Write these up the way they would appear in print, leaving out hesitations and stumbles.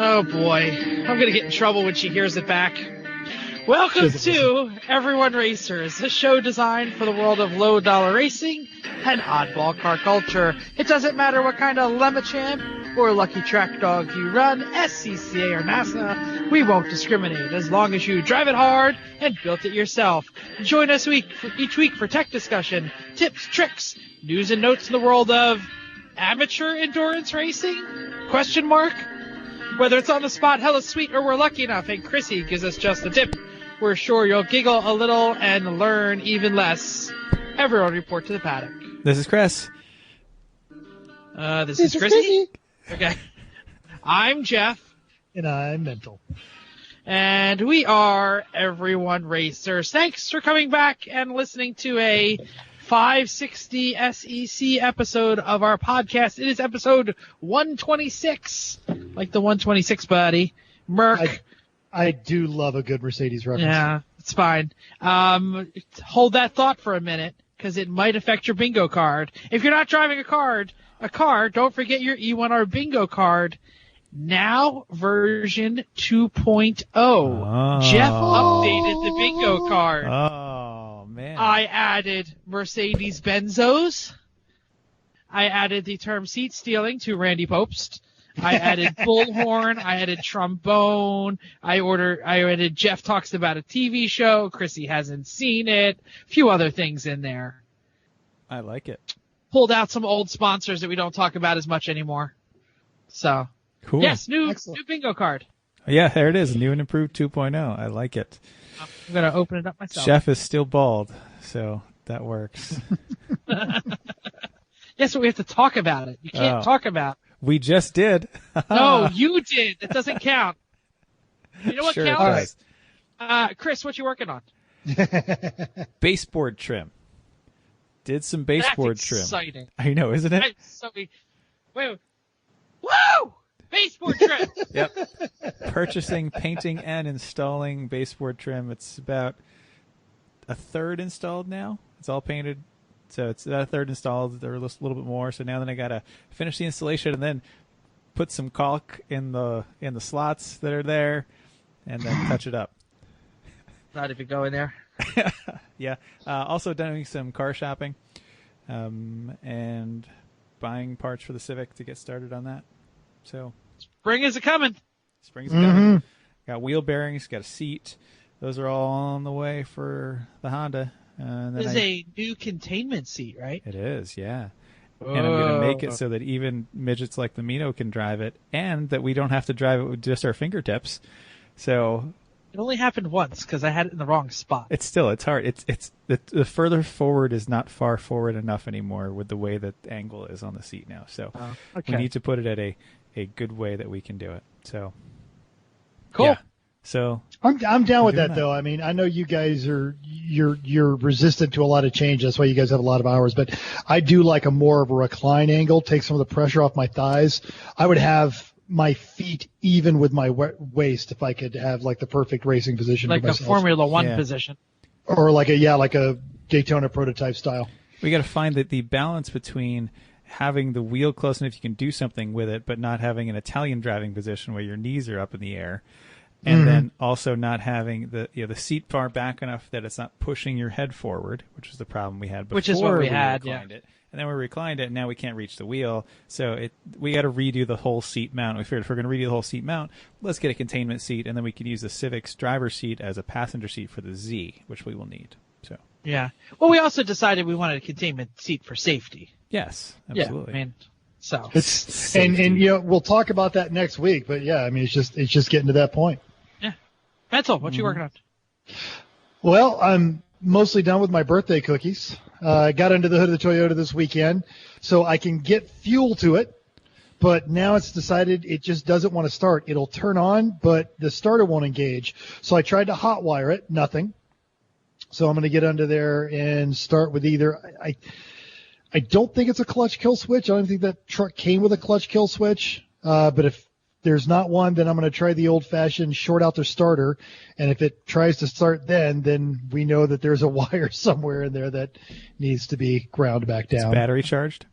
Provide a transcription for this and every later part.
Oh boy, I'm gonna get in trouble when she hears it back. Welcome to Everyone Racers, a show designed for the world of low-dollar racing and oddball car culture. It doesn't matter what kind of Lemma Champ or Lucky Track Dog you run, SCCA or NASA, we won't discriminate as long as you drive it hard and built it yourself. Join us each week for tech discussion, tips, tricks, news and notes in the world of amateur endurance racing? Question mark? Whether it's on the spot, hella sweet, or we're lucky enough and Chrissy gives us just a tip, we're sure you'll giggle a little and learn even less. Everyone report to the paddock. This is Chris. This is Chrissy. Okay. I'm Jeff. And I'm Mental. And we are Everyone Racers. Thanks for coming back and listening to a 560 SEC episode of our podcast. It is episode 126. Like the 126, buddy. Merc. I do love a good Mercedes reference. Yeah, it's fine. Hold that thought for a minute, because it might affect your bingo card. If you're not driving a car, don't forget your E1R bingo card. Now version 2.0. Oh. Jeff updated the bingo card. Oh, man. I added Mercedes Benzos. I added the term seat stealing to Randy Popst. I added bullhorn. I added trombone. I added Jeff talks about a TV show. Chrissy hasn't seen it. A few other things in there. I like it. Pulled out some old sponsors that we don't talk about as much anymore. So, cool. Yes, new bingo card. Yeah, there it is. New and improved 2.0. I like it. I'm going to open it up myself. Chef is still bald, so that works. Yes, but we have to talk about it. You can't talk about it. We just did. No, you did. That doesn't count. You know what sure counts? It does. Chris, what you working on? Baseboard trim. Did some baseboard trim. That's exciting. I know, isn't it? Wait. Woo! Baseboard trim. Yep. Purchasing, painting, and installing baseboard trim. It's about a third installed now. It's all painted. So it's about a third installed. They're a little bit more. So now then I gotta finish the installation and then put some caulk in the slots that are there, and then touch it up. Not if you go in there. Yeah. Also doing some car shopping, and buying parts for the Civic to get started on that. So spring is a coming. Spring's coming. Got wheel bearings. Got a seat. Those are all on the way for the Honda. This is a new containment seat, right? It is, yeah. And I'm going to make it so that even midgets like the Mino can drive it, and that we don't have to drive it with just our fingertips. So it only happened once because I had it in the wrong spot. It's hard. It's the further forward is not far forward enough anymore with the way that the angle is on the seat now. So we need to put it at a good way that we can do it. So cool. Yeah. So I'm down with that though. I mean, I know you guys you're resistant to a lot of change. That's why you guys have a lot of hours. But I do like a more of a recline angle, take some of the pressure off my thighs. I would have my feet even with my waist if I could have like the perfect racing position, like for myself. A Formula One position, or like a Daytona prototype style. We got to find the balance between having the wheel close enough you can do something with it, but not having an Italian driving position where your knees are up in the air. And then also not having the seat far back enough that it's not pushing your head forward, which is the problem we had before. Which is what we had, reclined it. And then we reclined it, and now we can't reach the wheel. So we got to redo the whole seat mount. We figured if we're going to redo the whole seat mount, let's get a containment seat, and then we can use the Civic's driver's seat as a passenger seat for the Z, which we will need. So yeah. Well, we also decided we wanted a containment seat for safety. Yes, absolutely. Yeah, I mean, so it's and we'll talk about that next week. But yeah, I mean, it's just getting to that point. Yeah. Mental, what you working on? Well, I'm mostly done with my birthday cookies. I got under the hood of the Toyota this weekend, so I can get fuel to it. But now it's decided it just doesn't want to start. It'll turn on, but the starter won't engage. So I tried to hotwire it, nothing. So I'm going to get under there and start with either I don't think it's a clutch kill switch. I don't think that truck came with a clutch kill switch. But if there's not one, then I'm going to try the old-fashioned short out the starter. And if it tries to start then we know that there's a wire somewhere in there that needs to be ground back down. It's battery charged?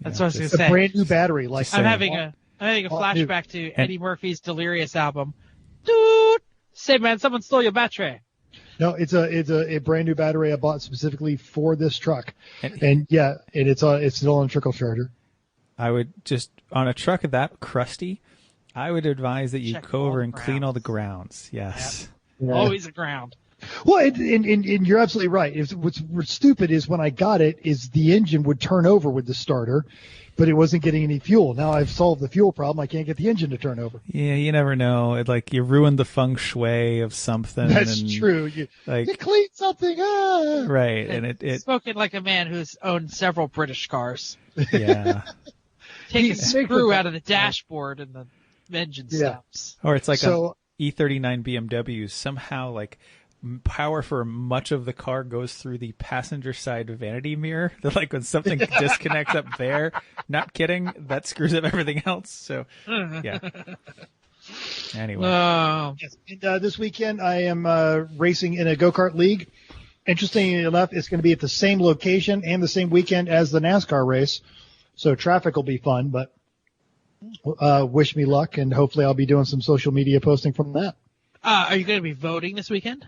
That's what I was going to say. A brand new battery. I'm having I think a flashback to Eddie Murphy's Delirious album. Dude, say man, someone stole your battery. No, it's a brand new battery I bought specifically for this truck, and it's still on a trickle charger. I would just on a truck that crusty, I would advise that you go over and clean all the grounds. Yes, yep. Always a ground. Well, and you're absolutely right. What's stupid is when I got it, is the engine would turn over with the starter, but it wasn't getting any fuel. Now I've solved the fuel problem. I can't get the engine to turn over. Yeah, you never know. You ruined the feng shui of something. That's true. You clean something. Right, and it spoken like a man who's owned several British cars. Yeah. Take a screw out of the dashboard and the engine stops. Or it's like an E39 BMW somehow power for much of the car goes through the passenger side vanity mirror. That when something disconnects up there, not kidding, that screws up everything else. So, yeah. Anyway. Yes. And, this weekend I am racing in a go-kart league. Interestingly enough, it's going to be at the same location and the same weekend as the NASCAR race. So traffic will be fun, but wish me luck, and hopefully I'll be doing some social media posting from that. Are you going to be voting this weekend?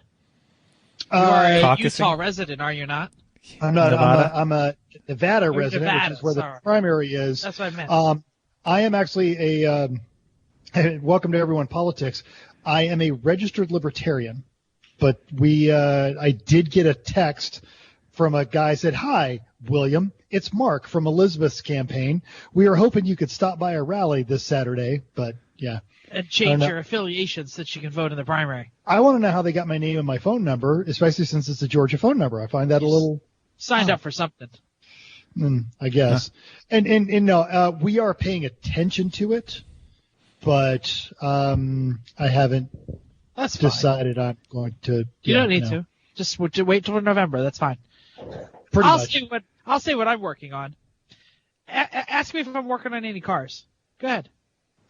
You are a Utah resident, are you not? I'm not. I'm a Nevada resident, which is where the primary is. That's what I meant. I am actually welcome to Everyone Politics. I am a registered libertarian, but I did get a text from a guy said, "Hi, William. It's Mark from Elizabeth's campaign. We are hoping you could stop by a rally this Saturday," but yeah. And change your affiliation so that you can vote in the primary. I want to know how they got my name and my phone number, especially since it's a Georgia phone number. I find that a little... Signed up for something. I guess. Huh. And no, we are paying attention to it, but I haven't decided I'm going to... You don't need to. Just wait till November. That's fine. I'll say what I'm working on. Ask me if I'm working on any cars. Go ahead.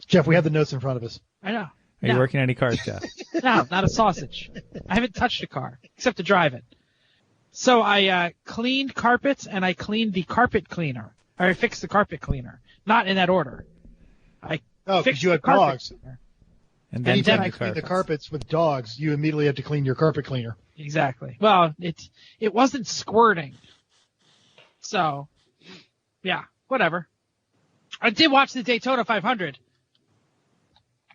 Jeff, we have the notes in front of us. I know. Are you working on any cars, Jeff? No, not a sausage. I haven't touched a car, except to drive it. So I cleaned carpets, and I cleaned the carpet cleaner. Or I fixed the carpet cleaner. Not in that order. Because you had dogs. And then anytime you clean the carpets with dogs, you immediately have to clean your carpet cleaner. Exactly. Well, it wasn't squirting. So, yeah, whatever. I did watch the Daytona 500.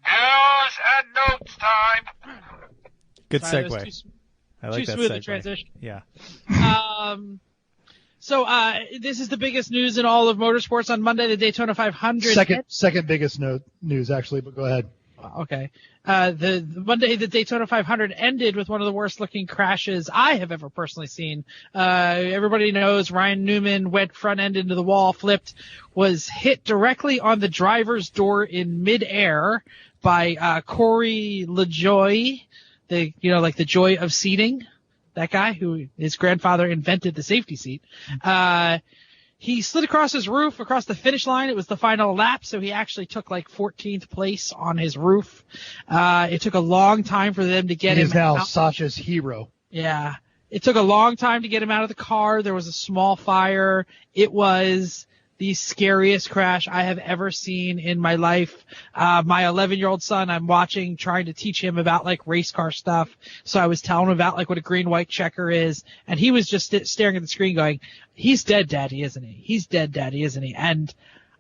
News and notes time. Good segue. I like that smooth segue. a transition. Yeah. So this is the biggest news in all of motorsports on Monday, the Daytona 500. Second biggest news, actually, but go ahead. Okay. The Monday, the Daytona 500 ended with one of the worst looking crashes I have ever personally seen. Everybody knows Ryan Newman went front end into the wall, flipped, was hit directly on the driver's door in midair by Corey LaJoie, the joy of seating, that guy who his grandfather invented the safety seat. He slid across his roof, across the finish line. It was the final lap, so he actually took 14th place on his roof. It took a long time for them to get him out. He is now Sasha's hero. Yeah. It took a long time to get him out of the car. There was a small fire. It was the scariest crash I have ever seen in my life. My 11-year-old son, I'm watching, trying to teach him about race car stuff. So I was telling him about what a green-white checker is, and he was just staring at the screen going, "He's dead, Daddy, isn't he? He's dead, Daddy, isn't he?" And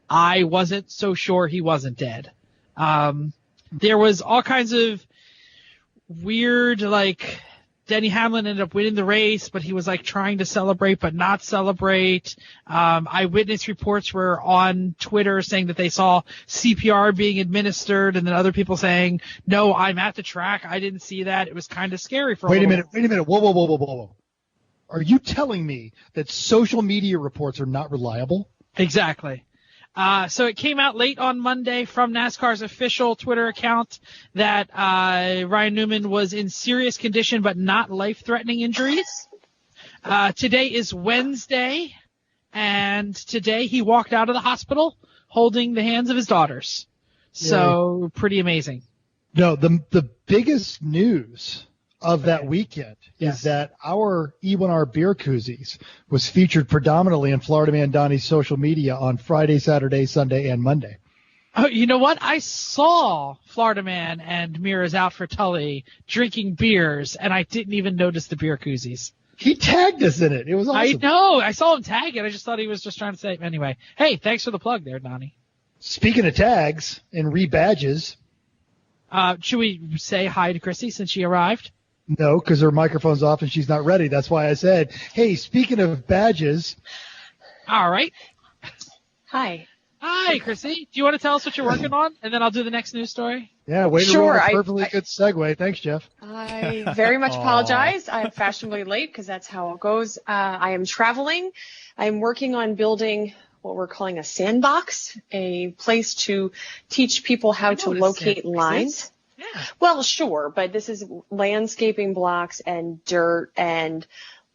I wasn't so sure he wasn't dead. There was all kinds of weird, Denny Hamlin ended up winning the race, but he was trying to celebrate but not celebrate. Eyewitness reports were on Twitter saying that they saw CPR being administered, and then other people saying, "No, I'm at the track. I didn't see that." It was kind of scary for Wait a minute. Whoa. Are you telling me that social media reports are not reliable? Exactly. So it came out late on Monday from NASCAR's official Twitter account that Ryan Newman was in serious condition but not life-threatening injuries. Today is Wednesday, and today he walked out of the hospital holding the hands of his daughters. So pretty amazing. No, the biggest news of that weekend is that our E1R beer koozies was featured predominantly in Florida Man Donnie's social media on Friday, Saturday, Sunday, and Monday. Oh, you know what? I saw Florida Man and Mira's out for Tully drinking beers, and I didn't even notice the beer koozies. He tagged us in it. It was awesome. I know. I saw him tag it. I just thought he was just trying to say. Anyway, hey, thanks for the plug there, Donnie. Speaking of tags and rebadges. Should we say hi to Chrissy since she arrived? No, because her microphone's off and she's not ready. That's why I said, hey, speaking of badges. All right. Hi. Hi, Chrissy. Do you want to tell us what you're working on? And then I'll do the next news story. Yeah, way to Sure, roll a perfectly good segue. Thanks, Jeff. I very much apologize. I am fashionably late because that's how it goes. I am traveling. I'm working on building what we're calling a sandbox, a place to teach people how to locate lines. Yeah. Well, sure, but this is landscaping blocks and dirt and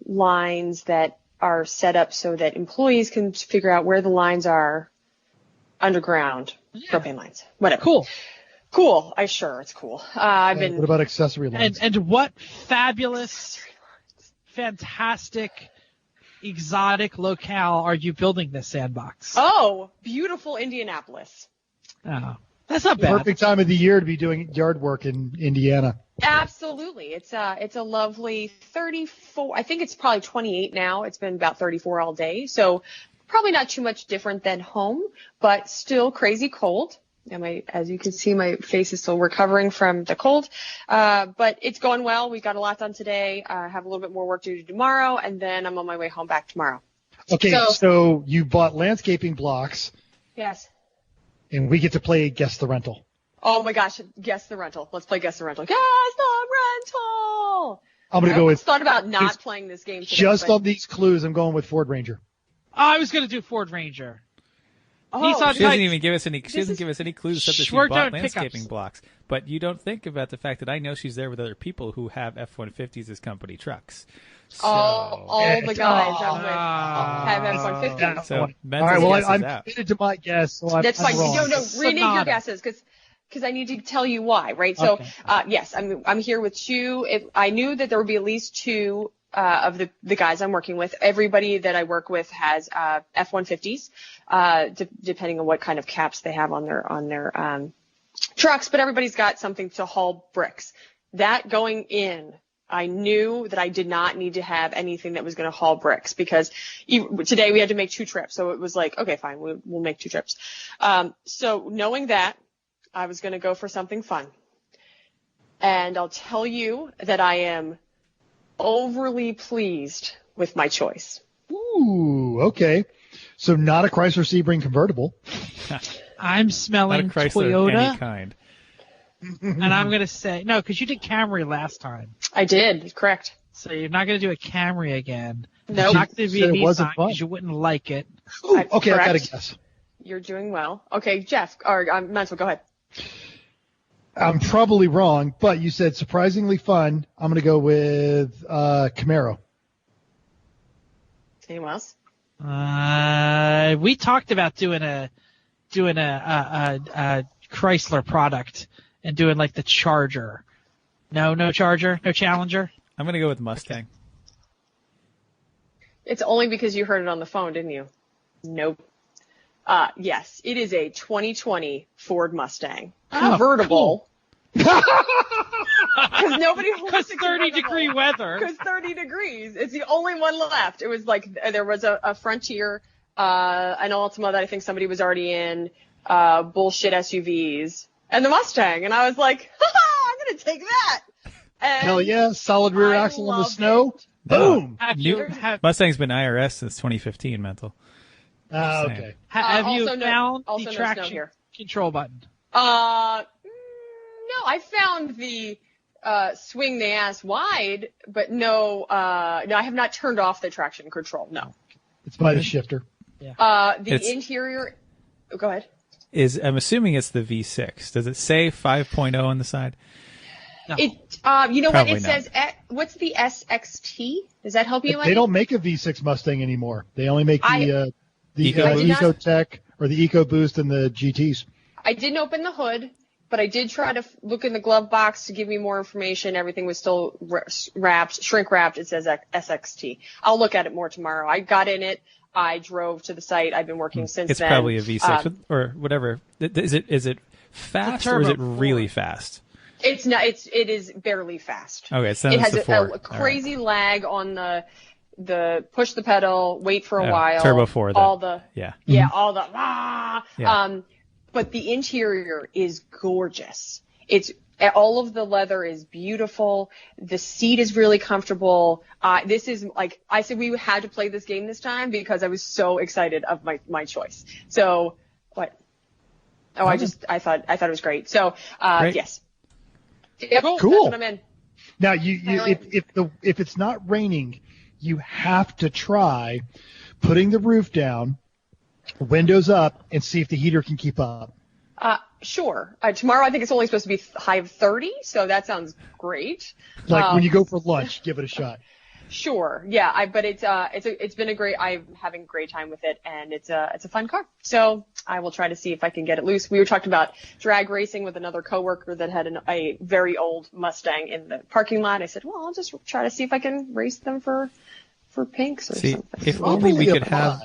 lines that are set up so that employees can figure out where the lines are underground, propane lines, whatever. Cool. It's cool. What about accessory lines? And what fabulous, fantastic, exotic locale are you building this sandbox? Oh, beautiful Indianapolis. Oh, that's not bad. Perfect time of the year to be doing yard work in Indiana. Absolutely. It's a lovely 34. I think it's probably 28 now. It's been about 34 all day. So probably not too much different than home, but still crazy cold. And as you can see, my face is still recovering from the cold. But it's going well. We got a lot done today. I have a little bit more work to do tomorrow, and then I'm on my way home back tomorrow. Okay, so you bought landscaping blocks. Yes. And we get to play Guess the Rental. Oh my gosh, Guess the Rental. Let's play Guess the Rental. Guess the Rental! I'm going to go with... I thought about not playing this game today. Just on these clues, I'm going with Ford Ranger. I was going to do Ford Ranger. Oh, she doesn't even give us any. She doesn't give us any clues except that she bought landscaping blocks. But you don't think about the fact that I know she's there with other people who have F-150s as company trucks. So, all the guys I'm with have F-150s. So all right, well, I'm committed to my guess. So that's fine. wrong. No, renege your guesses because I need to tell you why, right? So, yes, I'm here with two. I knew that there would be at least two of the guys I'm working with. Everybody that I work with has F-150s, depending on what kind of caps they have on their trucks. But everybody's got something to haul bricks. That going in, I knew that I did not need to have anything that was going to haul bricks because today we had to make 2 trips. So it was like, okay, fine, we'll make 2 trips. So knowing that, I was going to go for something fun. And I'll tell you that I am overly pleased with my choice. Ooh, okay. So not a Chrysler Sebring convertible. I'm smelling not a Chrysler Toyota. of any kind. And I'm going to say, no, because you did Camry last time. I did, correct. So you're not going to do a Camry again. No. It's not going to be a Nissan fun. because you wouldn't like it. Ooh, okay, correct. I got a guess. You're doing well. Okay, Jeff, or Mansell, go ahead. I'm probably wrong, but you said surprisingly fun. I'm going to go with Camaro. Anyone else? We talked about doing a Chrysler product and doing like the Charger. No Charger, no Challenger. I'm going to go with Mustang. It's only because you heard it on the phone, didn't you? Nope. Yes, it is a 2020 Ford Mustang convertible. Because nobody wants a 30-degree weather. Because 30 degrees. It's the only one left. It was like there was a Frontier, an Altima that I think somebody was already in, bullshit SUVs, and the Mustang. And I was like, I'm going to take that. And hell yeah, solid rear axle in the snow. Boom. Mustang's been IRS since 2015, mental. Okay. Have you also found also the no traction snow here. control button? No, I found the swing the ass wide, but no, I have not turned off the traction control. No. It's by the shifter. Yeah. Interior. Oh, go ahead. I'm assuming it's the V6. Does it say 5.0 on the side? No. You know Probably what it not. says? What's the SXT? Does that help you? They don't make a V6 Mustang anymore. They only make the EcoBoost? EcoTech or the EcoBoost and the GTs. I didn't open the hood, but I did try to look in the glove box to give me more information. Everything was still shrink wrapped. It says SXT. I'll look at it more tomorrow. I got in it. I drove to the site. I've been working since it's then. It's probably a V6 or whatever. Is it fast or is it really fast? It's not. It is barely fast. Okay, so it has a crazy lag on the push the pedal, wait for a while. Turbo 4. All the all the Yeah. But the interior is gorgeous. All of the leather is beautiful. The seat is really comfortable. This is like I said, we had to play this game this time because I was so excited of my choice. So what? Oh, I thought it was great. So great. Yes. Yep, cool. That's what I'm in. Now if it's not raining, you have to try putting the roof down, windows up, and see if the heater can keep up. Sure. Tomorrow I think it's only supposed to be high of 30, so that sounds great. Like when you go for lunch, give it a shot. Sure. Yeah. But it's been I'm having a great time with it, and it's a fun car. So I will try to see if I can get it loose. We were talking about drag racing with another coworker that had a very old Mustang in the parking lot. I said, well, I'll just try to see if I can race them for pinks or something. If only we could have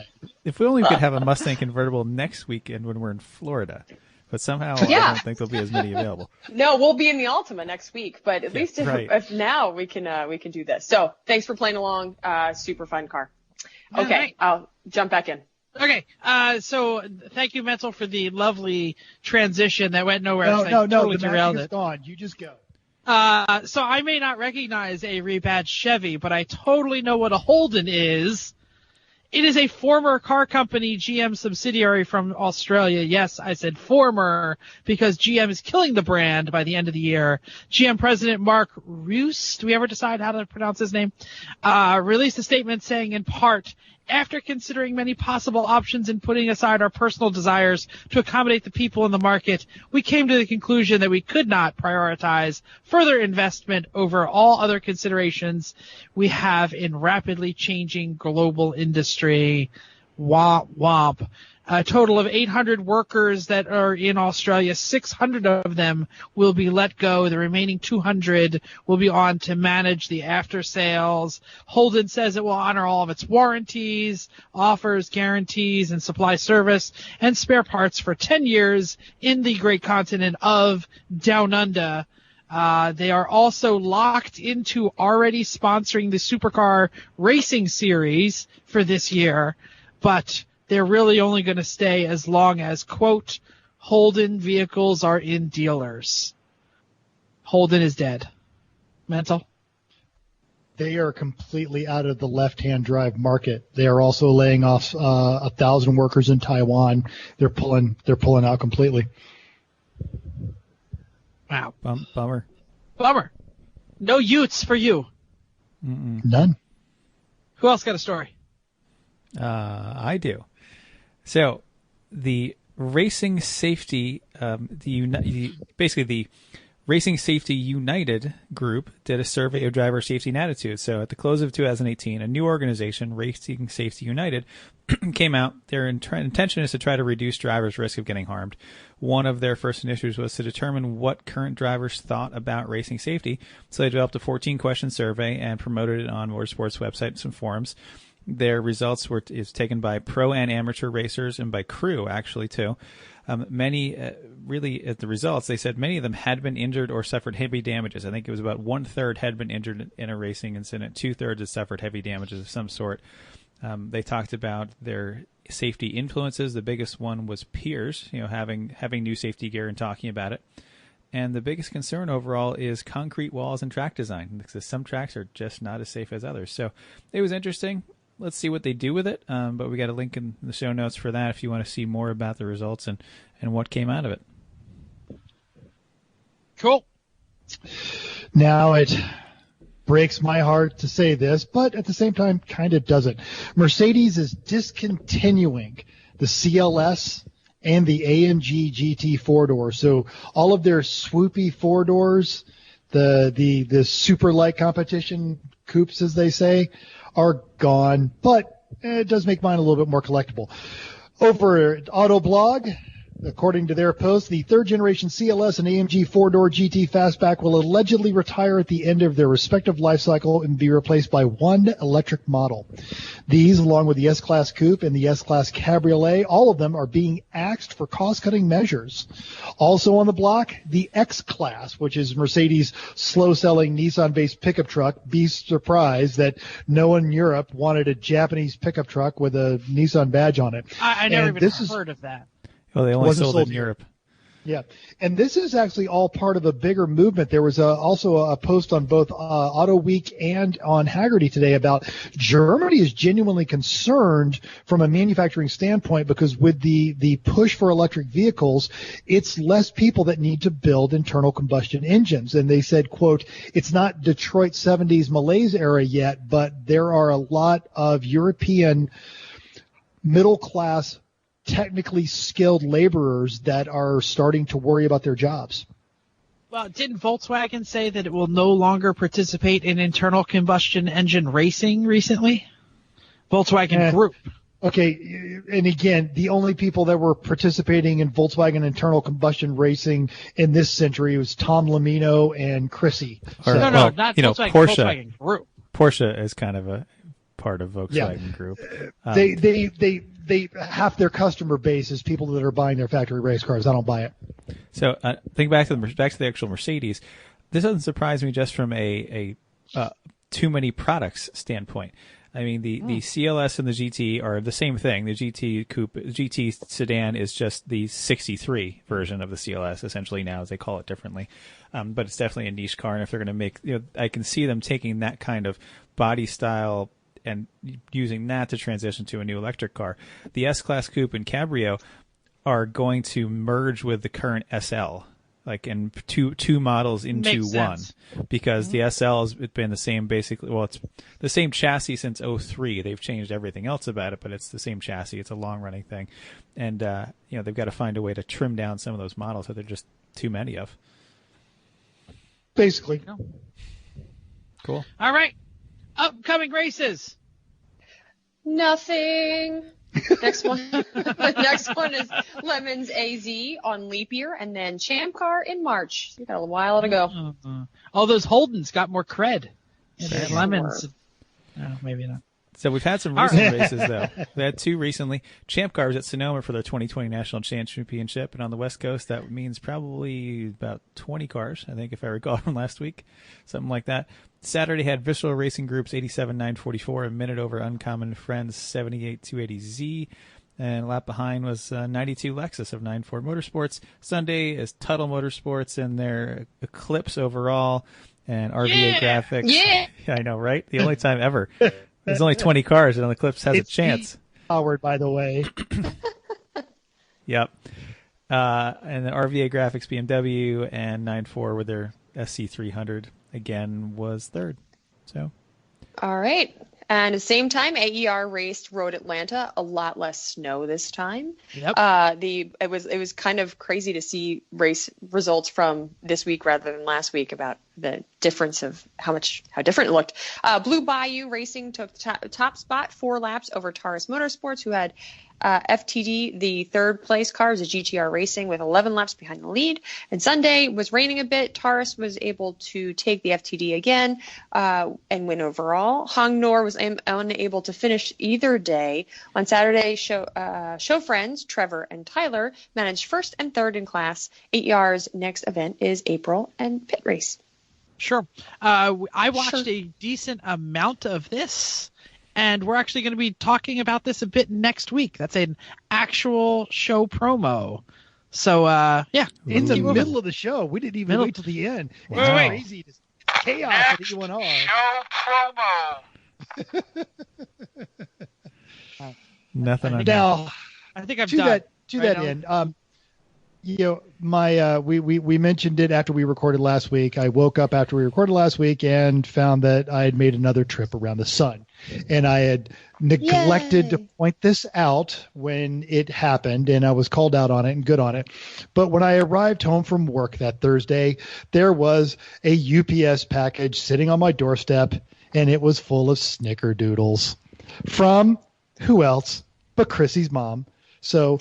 a Mustang convertible next weekend when we're in Florida. But somehow I don't think there'll be as many available. No, we'll be in the Altima next week, but at least if now we can do this. So thanks for playing along. Super fun car. Okay, right. I'll jump back in. Okay, so thank you, Mental, for the lovely transition that went nowhere. No, totally the derailed magic is it. gone. You just go. So I may not recognize a rebadged Chevy, but I totally know what a Holden is. It is a former car company GM subsidiary from Australia. Yes, I said former because GM is killing the brand by the end of the year. GM President Mark Roos, do we ever decide how to pronounce his name? Released a statement saying in part, after considering many possible options and putting aside our personal desires to accommodate the people in the market, we came to the conclusion that we could not prioritize further investment over all other considerations we have in rapidly changing global industry. Womp womp. A total of 800 workers that are in Australia, 600 of them will be let go. The remaining 200 will be on to manage the after sales. Holden says it will honor all of its warranties, offers, guarantees, and supply service and spare parts for 10 years in the great continent of Down Under. They are also locked into already sponsoring the Supercar Racing Series for this year, but they're really only going to stay as long as, quote, Holden vehicles are in dealers. Holden is dead. Mental? They are completely out of the left-hand drive market. They are also laying off 1,000 workers in Taiwan. They're pulling out completely. Wow. Bummer. No Utes for you. Mm-mm. None. Who else got a story? I do. So the Racing Safety, basically the Racing Safety United group did a survey of driver safety and attitudes. So at the close of 2018, a new organization, Racing Safety United, came out. Their intention is to try to reduce drivers' risk of getting harmed. One of their first initiatives was to determine what current drivers thought about racing safety. So they developed a 14-question survey and promoted it on Motorsport's website and some forums. Their results is taken by pro and amateur racers and by crew, actually, too. Really, at the results, they said many of them had been injured or suffered heavy damages. I think it was about 1/3 had been injured in a racing incident. 2/3 had suffered heavy damages of some sort. They talked about their safety influences. The biggest one was peers, having new safety gear and talking about it. And the biggest concern overall is concrete walls and track design, because some tracks are just not as safe as others. So it was interesting. Let's see what they do with it. But we got a link in the show notes for that if you want to see more about the results and what came out of it. Cool. Now it breaks my heart to say this, but at the same time kind of doesn't. Mercedes is discontinuing the CLS and the AMG GT 4-door. So all of their swoopy 4-doors, the super light competition coupes, as they say, are gone, but it does make mine a little bit more collectible. Over at Autoblog, According to their post, the third-generation CLS and AMG four-door GT Fastback will allegedly retire at the end of their respective life cycle and be replaced by one electric model. These, along with the S-Class Coupe and the S-Class Cabriolet, all of them are being axed for cost-cutting measures. Also on the block, the X-Class, which is Mercedes' slow-selling Nissan-based pickup truck. Be surprised that no one in Europe wanted a Japanese pickup truck with a Nissan badge on it. I never even heard of that. Well, they only sold in Europe. Yeah, and this is actually all part of a bigger movement. There was also a post on both Auto Week and on Haggerty today about Germany is genuinely concerned from a manufacturing standpoint because with the push for electric vehicles, it's less people that need to build internal combustion engines. And they said, quote, it's not Detroit 70s malaise era yet, but there are a lot of European middle class technically skilled laborers that are starting to worry about their jobs. Well, didn't Volkswagen say that it will no longer participate in internal combustion engine racing recently? Volkswagen Group. Okay, and again, the only people that were participating in Volkswagen internal combustion racing in this century was Tom Lamino and Chrissy. Not Volkswagen, Volkswagen Group. Porsche is kind of a part of Volkswagen Group. They half their customer base is people that are buying their factory race cars. I don't buy it. So think back to the actual Mercedes. This doesn't surprise me just from a too many products standpoint. I mean, the CLS and the GT are the same thing. The GT sedan is just the 63 version of the CLS, essentially now, as they call it differently. But it's definitely a niche car, and if they're going to make, I can see them taking that kind of body style and using that to transition to a new electric car. The S-Class Coupe and Cabrio are going to merge with the current SL, like in two models into one, because the SL has been the same basically. Well, it's the same chassis since 03. They've changed everything else about it, but it's the same chassis. It's a long-running thing, and they've got to find a way to trim down some of those models that there are just too many of. Basically. Cool. All right. Upcoming races. Nothing. Next one. Next one is Lemons AZ on leap year, and then Champ Car in March. You got a while to go. All those Holdens got more cred. Yeah, Lemons. No, maybe not. So we've had some recent races, though. We had two recently. Champ Car was at Sonoma for their 2020 National Championship, and on the West Coast, that means probably about 20 cars, I think, if I recall from last week, something like that. Saturday had Visceral Racing Group's 87-944, a minute over Uncommon Friends 78-280Z, and a lap behind was 92 Lexus of 94 Motorsports. Sunday is Tuttle Motorsports and their Eclipse overall, and RVA Graphics. Yeah! I know, right? The only time ever. There's only 20 cars, and Eclipse has a chance. Powered, by the way. Yep. And the RVA Graphics BMW and 94 with their SC300 again was third. So. All right. And at the same time, AER raced Road Atlanta. A lot less snow this time. Yep. It was kind of crazy to see race results from this week rather than last week about the difference of how different it looked. Blue Bayou Racing took the top spot, 4 laps over Taurus Motorsports, who had FTD, the third place car, is a GTR Racing with 11 laps behind the lead. And Sunday was raining a bit. Taurus was able to take the FTD again and win overall. Hong Nor was unable to finish either day. On Saturday, show friends Trevor and Tyler managed first and third in class. AER's next event is April and pit race. Sure. I watched a decent amount of this. And we're actually going to be talking about this a bit next week. That's an actual show promo. So, in the middle of the show. We didn't even wait till the end. Wow. It's crazy. It's chaos at E1R. Show promo. Nothing on Now, I think I'm done. To that end, we mentioned it after we recorded last week. I woke up after we recorded last week and found that I had made another trip around the sun. And I had neglected to point this out when it happened, and I was called out on it and good on it. But when I arrived home from work that Thursday, there was a UPS package sitting on my doorstep, and it was full of snickerdoodles from who else but Chrissy's mom. So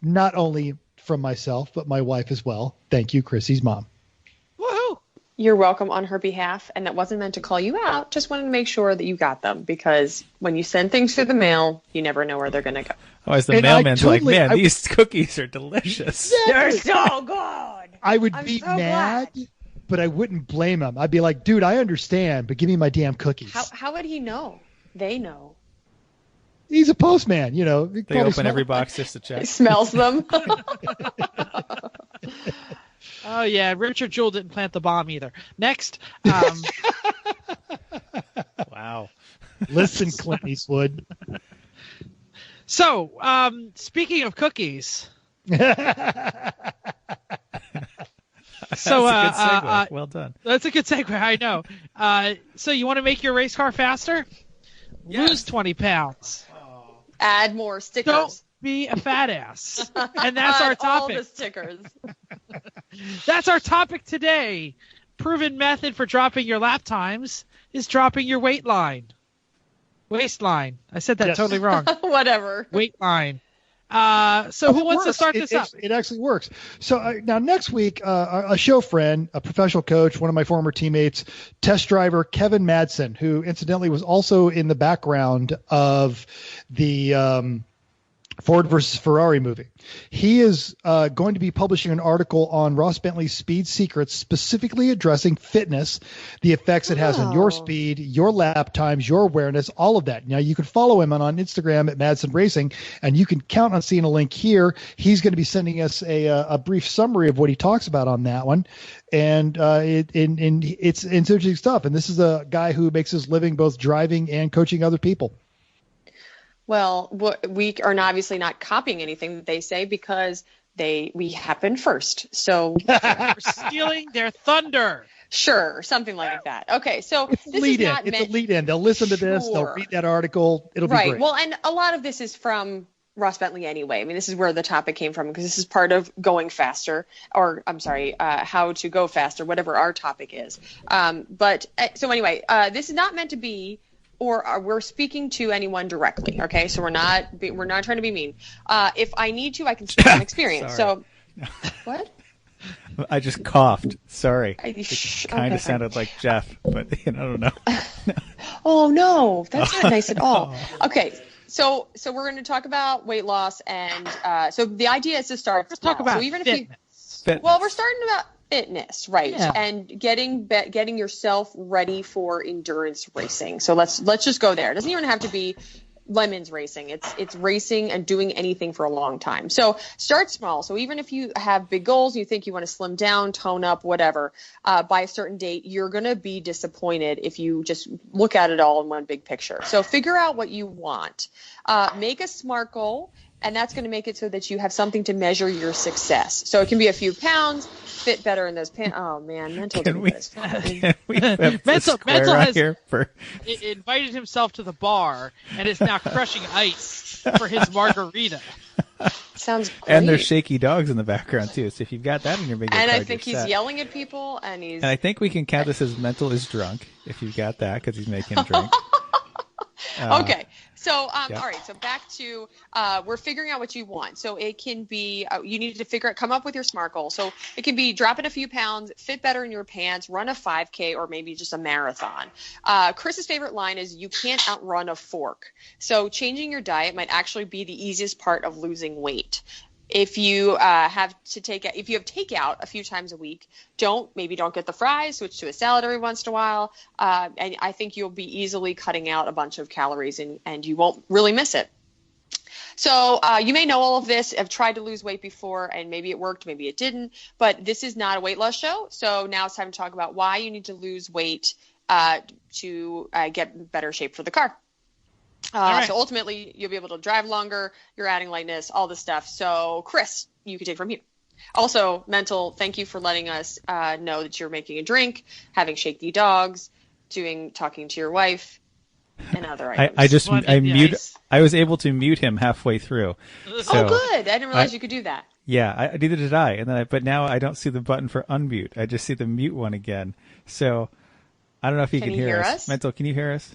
not only from myself, but my wife as well. Thank you, Chrissy's mom. Woohoo! You're welcome on her behalf, and that wasn't meant to call you out. Just wanted to make sure that you got them, because when you send things through the mail, you never know where they're going to go. Oh, as the mailman's like, man, these cookies are delicious. They're so good. I would be so mad, but I wouldn't blame him. I'd be like, dude, I understand, but give me my damn cookies. How would he know? They know. He's a postman, you know. They open every box just to check. He smells them. Oh, yeah. Richard Jewell didn't plant the bomb either. Next. Wow. Listen, Clint Eastwood. So, speaking of cookies. So, That's a good segue. Well done. That's a good segue, I know. So you want to make your race car faster? Yes. Lose 20 pounds. Add more stickers. Don't be a fat ass. And that's our topic. All the stickers. That's our topic today. Proven method for dropping your lap times is dropping your weight line. Waistline. I said that totally wrong. Whatever. Weight line. So who wants to start this up? It actually works. So now next week, a show friend, a professional coach, one of my former teammates, test driver Kevin Madsen, who incidentally was also in the background of the Ford versus Ferrari movie. He is going to be publishing an article on Ross Bentley's Speed Secrets, specifically addressing fitness, the effects it has on your speed, your lap times, your awareness, all of that. Now, you can follow him on Instagram at Madsen Racing, and you can count on seeing a link here. He's going to be sending us a brief summary of what he talks about on that one. And it's interesting stuff. And this is a guy who makes his living both driving and coaching other people. Well, we are obviously not copying anything that they say, because we happened first. So We're stealing their thunder. Sure, something like that. Okay, so It's a lead in. They'll listen to this. They'll read that article. It'll be great. Well, and a lot of this is from Ross Bentley anyway. I mean, this is where the topic came from, because this is part of going faster, or I'm sorry, how to go faster, whatever our topic is. So anyway, this is not meant to be, or we're speaking to anyone directly. Okay, so we're not trying to be mean. If I need to, I can speak from experience. So, what? I just coughed. Sorry. It kind of sounded like Jeff, but I don't know. Oh no, that's not nice at all. Okay, so we're going to talk about weight loss, and so the idea is to start. Let's talk about so even fitness. Well, we're starting about fitness, right? Yeah. And getting yourself ready for endurance racing. So let's just go there. It doesn't even have to be lemons racing. It's racing and doing anything for a long time. So start small. So even if you have big goals, you think you want to slim down, tone up, whatever, by a certain date, you're going to be disappointed if you just look at it all in one big picture. So figure out what you want. Make a SMART goal. And that's going to make it so that you have something to measure your success. So it can be a few pounds, fit better in those pants. Oh man, mental. Can we have Mental has has invited himself to the bar and is now crushing ice for his margarita. Sounds great. And there's shaky dogs in the background too. So if you've got that in your bingo card, I think you're he's set. yelling at people, and I think we can count this as mental is drunk if you've got that, because he's making him drink. Okay. So, yeah. All right. So back to, we're figuring out what you want. So it can be, you need to come up with your SMART goal. So it can be dropping a few pounds, fit better in your pants, run a 5K, or maybe just a marathon. Chris's favorite line is, you can't outrun a fork. So changing your diet might actually be the easiest part of losing weight. If you have takeout a few times a week, don't get the fries, switch to a salad every once in a while. And I think you'll be easily cutting out a bunch of calories, and you won't really miss it. So you may know all of this, have tried to lose weight before, and maybe it worked, maybe it didn't. But this is not a weight loss show. So now it's time to talk about why you need to lose weight to get in better shape for the car. Right. So ultimately, you'll be able to drive longer, you're adding lightness, all this stuff. So, Chris, you can take from here. Also, Mental, thank you for letting us know that you're making a drink, having shaky dogs, talking to your wife, and other items. I was able to mute him halfway through. So, good. I didn't realize you could do that. Yeah, neither did I. And but now I don't see the button for unmute. I just see the mute one again. So, I don't know if he can hear us. Mental, can you hear us?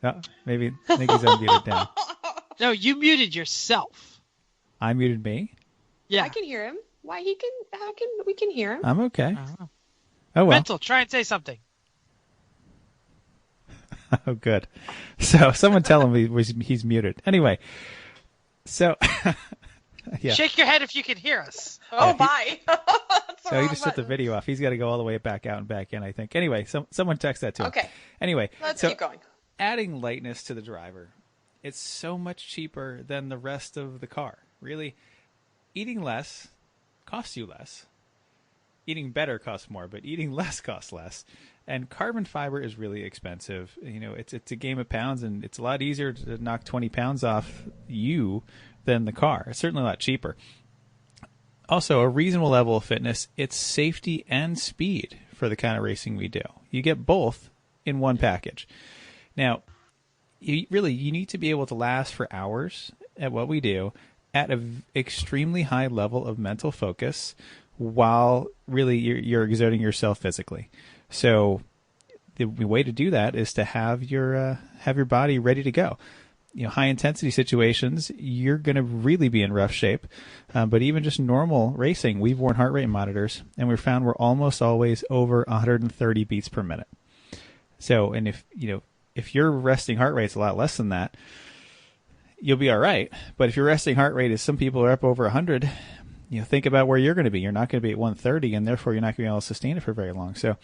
No, maybe. I think he's unmuted now. No, you muted yourself. I muted me? Yeah. I can hear him. We can hear him? I'm okay. I don't know. Oh, well. Mental, try and say something. Oh, good. So someone tell him he's muted. Anyway, so yeah. Shake your head if you can hear us. Oh, bye. So he just took the video off. He's got to go all the way back out and back in, I think. Anyway, someone text that to him. Okay. Anyway, Let's so keep going. adding lightness to the driver, it's so much cheaper than the rest of the car. Really, eating less costs you less. Eating better costs more, but eating less costs less. And carbon fiber is really expensive. You know, it's a game of pounds, and it's a lot easier to knock 20 pounds off you than the car. It's certainly a lot cheaper. Also, a reasonable level of fitness, it's safety and speed for the kind of racing we do. You get both in one package. Now, you need to be able to last for hours at what we do at an extremely high level of mental focus while really you're exerting yourself physically. So the way to do that is to have your body ready to go. You know, high intensity situations, you're going to really be in rough shape. But even just normal racing, we've worn heart rate monitors, and we've found we're almost always over 130 beats per minute. So, and if your resting heart rate's a lot less than that, you'll be all right. But if your resting heart rate is, some people are up over 100, think about where you're going to be. You're not going to be at 130, and therefore you're not going to be able to sustain it for very long. So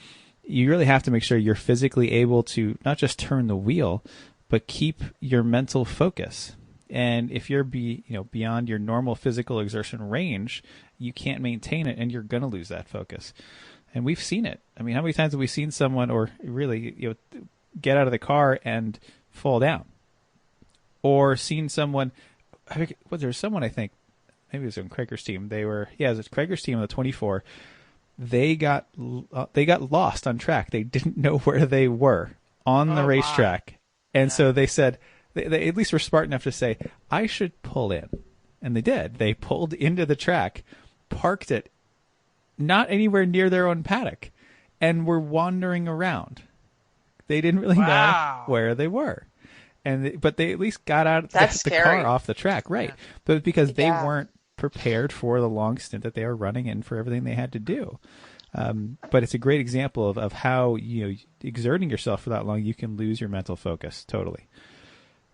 you really have to make sure you're physically able to not just turn the wheel, but keep your mental focus. And if you're beyond your normal physical exertion range, you can't maintain it, and you're going to lose that focus. And we've seen it. I mean, how many times have we seen someone, or really, get out of the car and fall down, or seen someone? There's someone, I think, maybe it was on Craigor's team. It was Craigor's team on the 24. They got lost on track. They didn't know where they were on the racetrack. And so they said, they at least were smart enough to say, I should pull in. And they did. They pulled into the track, parked it, not anywhere near their own paddock, and were wandering around. They didn't really know where they were. But they at least got out the car off the track. Right. Yeah. But because they weren't prepared for the long stint that they were running and for everything they had to do. But it's a great example of how, exerting yourself for that long, you can lose your mental focus totally.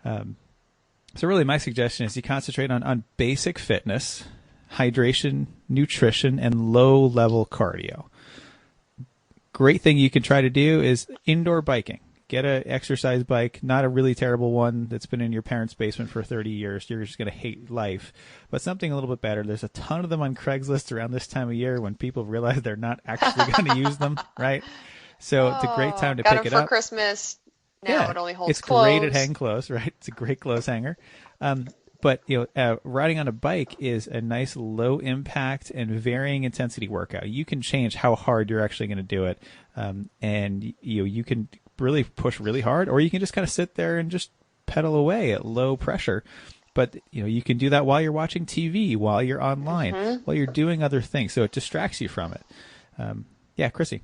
So really my suggestion is you concentrate on basic fitness, hydration, nutrition, and low-level cardio. Great thing you can try to do is indoor biking. Get an exercise bike, not a really terrible one that's been in your parents' basement for 30 years. You're just going to hate life. But something a little bit better. There's a ton of them on Craigslist around this time of year when people realize they're not actually going to use them, right? So it's a great time to pick it up. Got them for Christmas. Now it only holds clothes. It's great at hang clothes, right? It's a great clothes hanger. But riding on a bike is a nice low impact and varying intensity workout. You can change how hard you're actually going to do it, and you can really push really hard, or you can just kind of sit there and just pedal away at low pressure. But you can do that while you're watching TV, while you're online, while you're doing other things, so it distracts you from it. Chrissy.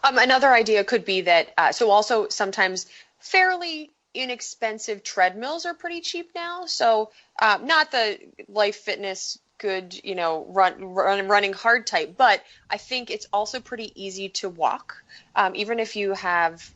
Another idea could be that so also sometimes fairly inexpensive treadmills are pretty cheap now. So not the Life Fitness good, running hard type, but I think it's also pretty easy to walk, even if you have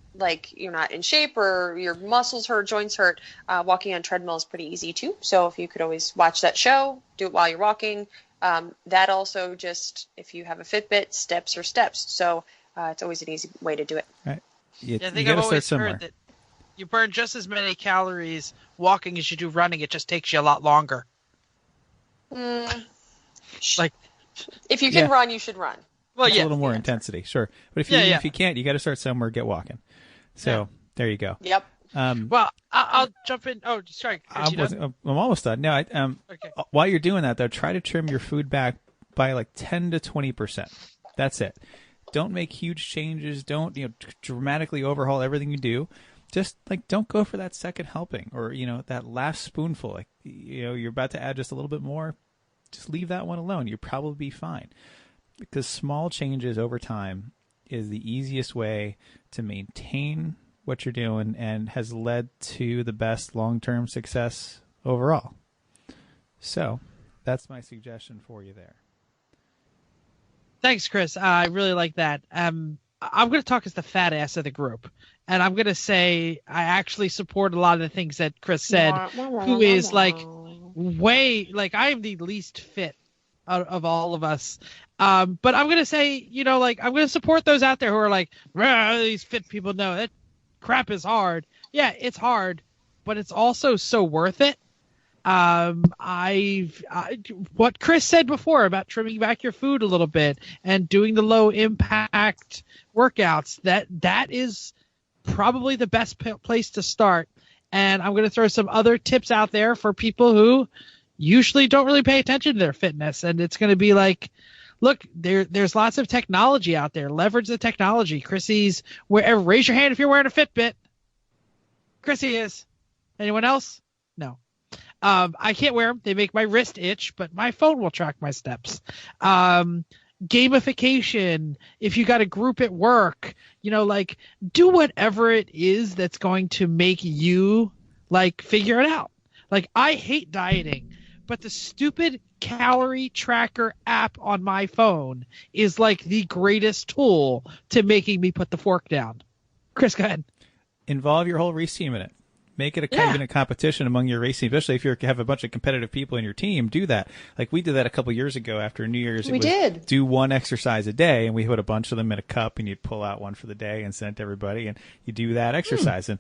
you're not in shape or your muscles hurt, joints hurt. Walking on treadmill is pretty easy too. So if you could always watch that show, do it while you're walking. That also just, if you have a Fitbit, steps are steps. So it's always an easy way to do it. Right. I think I've always heard that you burn just as many calories walking as you do running. It just takes you a lot longer. If you can run, you should run. Well, a little more intensity, sure. But if you can't, you got to start somewhere. Get walking. So there you go. Yep. Well, I'll jump in. Oh, sorry. I'm almost done. No, okay. While you're doing that, though, try to trim your food back by 10 to 20%. That's it. Don't make huge changes. Don't dramatically overhaul everything you do. Just don't go for that second helping or that last spoonful. You're about to add just a little bit more. Just leave that one alone. You'll probably be fine. Because small changes over time is the easiest way to maintain what you're doing and has led to the best long-term success overall. So That's my suggestion for you there. Thanks, Chris. I really like that. I'm going to talk as the fat ass of the group. And I'm going to say I actually support a lot of the things that Chris said, who is like I am the least fit of all of us. But I'm going to say, I'm going to support those out there who are like, these fit people. No, that crap is hard. Yeah, it's hard, but it's also so worth it. What Chris said before about trimming back your food a little bit and doing the low impact workouts, that is probably the best place to start. And I'm going to throw some other tips out there for people who usually don't really pay attention to their fitness. And it's going to be like, look, there's lots of technology out there. Leverage the technology. Chrissy's wherever. Raise your hand if you're wearing a Fitbit. Chrissy is. Anyone else? No. I can't wear them. They make my wrist itch, but my phone will track my steps. Gamification. If you got a group at work, do whatever it is that's going to make you figure it out. I hate dieting, but the stupid calorie tracker app on my phone is the greatest tool to making me put the fork down. Chris, go ahead. Involve your whole race team in it. Make it kind of a competition among your racing, especially if you have a bunch of competitive people in your team. Do that. We did that a couple years ago after New Year's. We did. Do one exercise a day, and we put a bunch of them in a cup, and you'd pull out one for the day and send it to everybody, and you do that exercise. And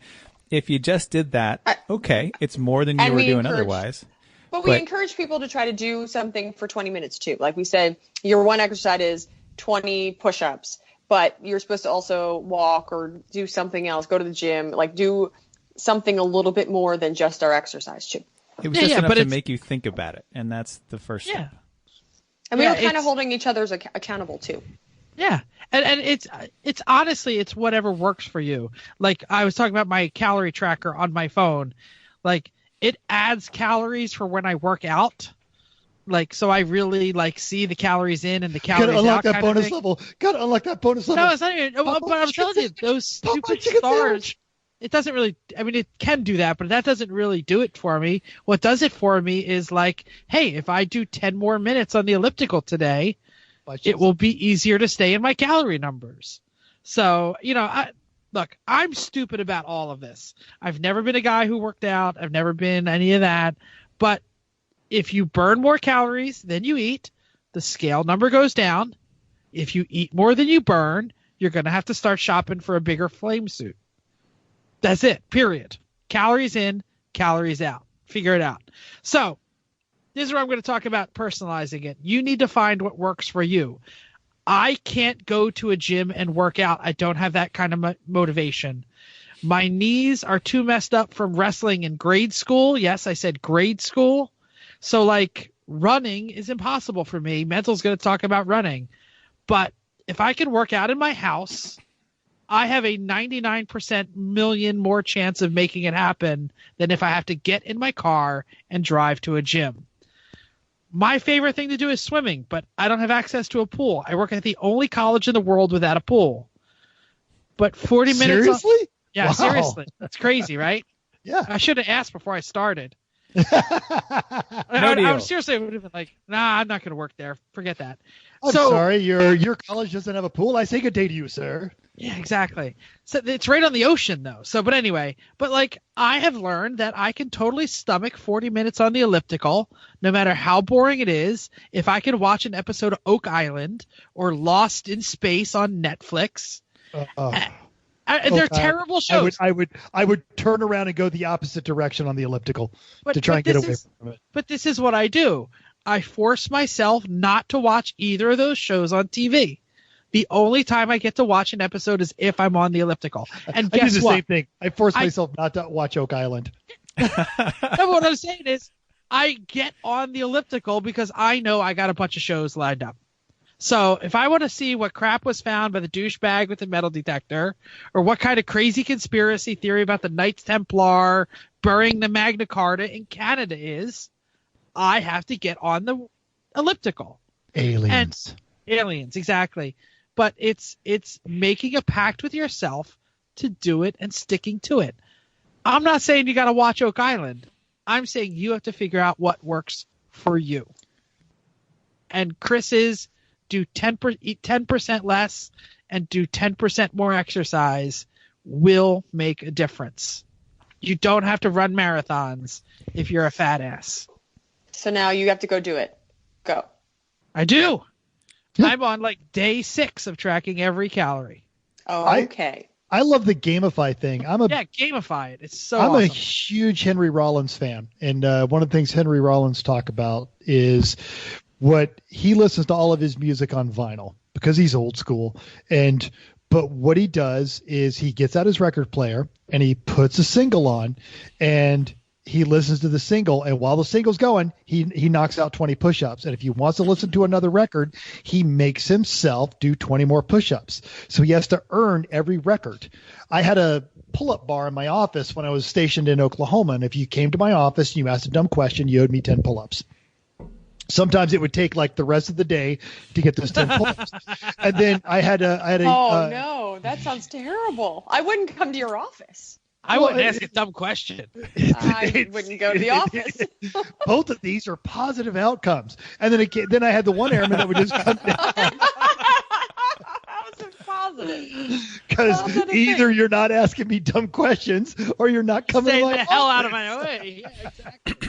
if you just did that, okay, it's more than you were doing otherwise. But we encourage people to try to do something for 20 minutes too. Like we said, your one exercise is 20 push-ups, but you're supposed to also walk or do something else, go to the gym, do something a little bit more than just our exercise too. It was just enough to make you think about it, and that's the first step. And we were kind of holding each other's accountable too. Yeah, and it's honestly, it's whatever works for you. I was talking about my calorie tracker on my phone. It adds calories for when I work out. So I really see the calories in and the calories out. Gotta unlock that bonus level. Gotta unlock that bonus level. No, it's not even. But I'm telling you, those stupid stars. It doesn't really. I mean, it can do that, but that doesn't really do it for me. What does it for me is hey, if I do 10 more minutes on the elliptical today, it will be easier to stay in my calorie numbers. So look, I'm stupid about all of this. I've never been a guy who worked out. I've never been any of that. But if you burn more calories than you eat, the scale number goes down. If you eat more than you burn, you're going to have to start shopping for a bigger flame suit. That's it, period. Calories in, calories out. Figure it out. So this is where I'm going to talk about personalizing it. You need to find what works for you. I can't go to a gym and work out. I don't have that kind of motivation. My knees are too messed up from wrestling in grade school. Yes, I said grade school. So running is impossible for me. Mental's going to talk about running. But if I can work out in my house, I have a 99% million more chance of making it happen than if I have to get in my car and drive to a gym. My favorite thing to do is swimming, but I don't have access to a pool. I work at the only college in the world without a pool. But 40 minutes. Seriously? Yeah, wow. Seriously. That's crazy, right? Yeah. I should have asked before I started. No deal. I seriously would have been nah, I'm not going to work there. Forget that. I'm sorry, your college doesn't have a pool. I say good day to you, sir. Yeah, exactly. So it's right on the ocean, though. So, but anyway, I have learned that I can totally stomach 40 minutes on the elliptical, no matter how boring it is. If I can watch an episode of Oak Island or Lost in Space on Netflix, they're terrible shows. I would turn around and go the opposite direction on the elliptical to try and get away from it. But this is what I do. I force myself not to watch either of those shows on TV. The only time I get to watch an episode is if I'm on the elliptical. And guess I do the what? same thing. I force myself not to watch Oak Island. No, what I'm saying is I get on the elliptical because I know I got a bunch of shows lined up. So if I want to see what crap was found by the douchebag with the metal detector, or what kind of crazy conspiracy theory about the Knights Templar burying the Magna Carta in Canada is, I have to get on the elliptical. Aliens, exactly. But it's making a pact with yourself to do it and sticking to it. I'm not saying you got to watch Oak Island. I'm saying you have to figure out what works for you. and Chris's do 10% less and do 10% more exercise will make a difference. You don't have to run marathons if you're a fat ass. So now you have to go do it. Go. I do. I'm on like day 6 of tracking every calorie. Oh, okay. I love the gamify thing. Gamify it. It's so I'm awesome. a huge Henry Rollins fan. And one of the things Henry Rollins talk about is what he listens to all of his music on vinyl because he's old school. But what he does is he gets out his record player and he puts a single on and he listens to the single. And while the single's going, he knocks out 20 push-ups. And if he wants to listen to another record, he makes himself do 20 more push-ups. So he has to earn every record. I had a pull-up bar in my office when I was stationed in Oklahoma. And if you came to my office and you asked a dumb question, you owed me 10 pull-ups. Sometimes it would take like the rest of the day to get those 10 pull-ups. And then I had a no, that sounds terrible. I wouldn't come to your office. I wouldn't ask a dumb question. I wou't go to the office. Both of these are positive outcomes. And then I had the one airman that would just come down. How is it positive? Because either you're not asking me dumb questions or you're not coming to my the hell out of my way. Yeah, exactly.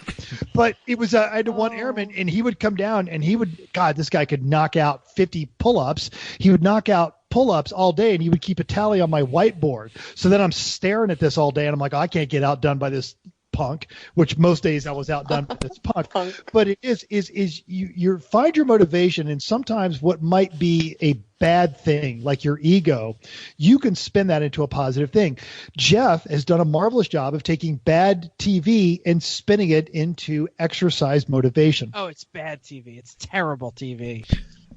But it was I had one airman, and he would come down, and this guy could knock out 50 pull-ups. He would knock out pull-ups all day, and he would keep a tally on my whiteboard. So then I'm staring at this all day, and I'm like, I can't get outdone by this punk, which most days I was outdone by this punk. But it is you find your motivation, and sometimes what might be a bad thing, like your ego, you can spin that into a positive thing. Jeff has done a marvelous job of taking bad TV and spinning it into exercise motivation. Oh, it's bad TV. It's terrible TV.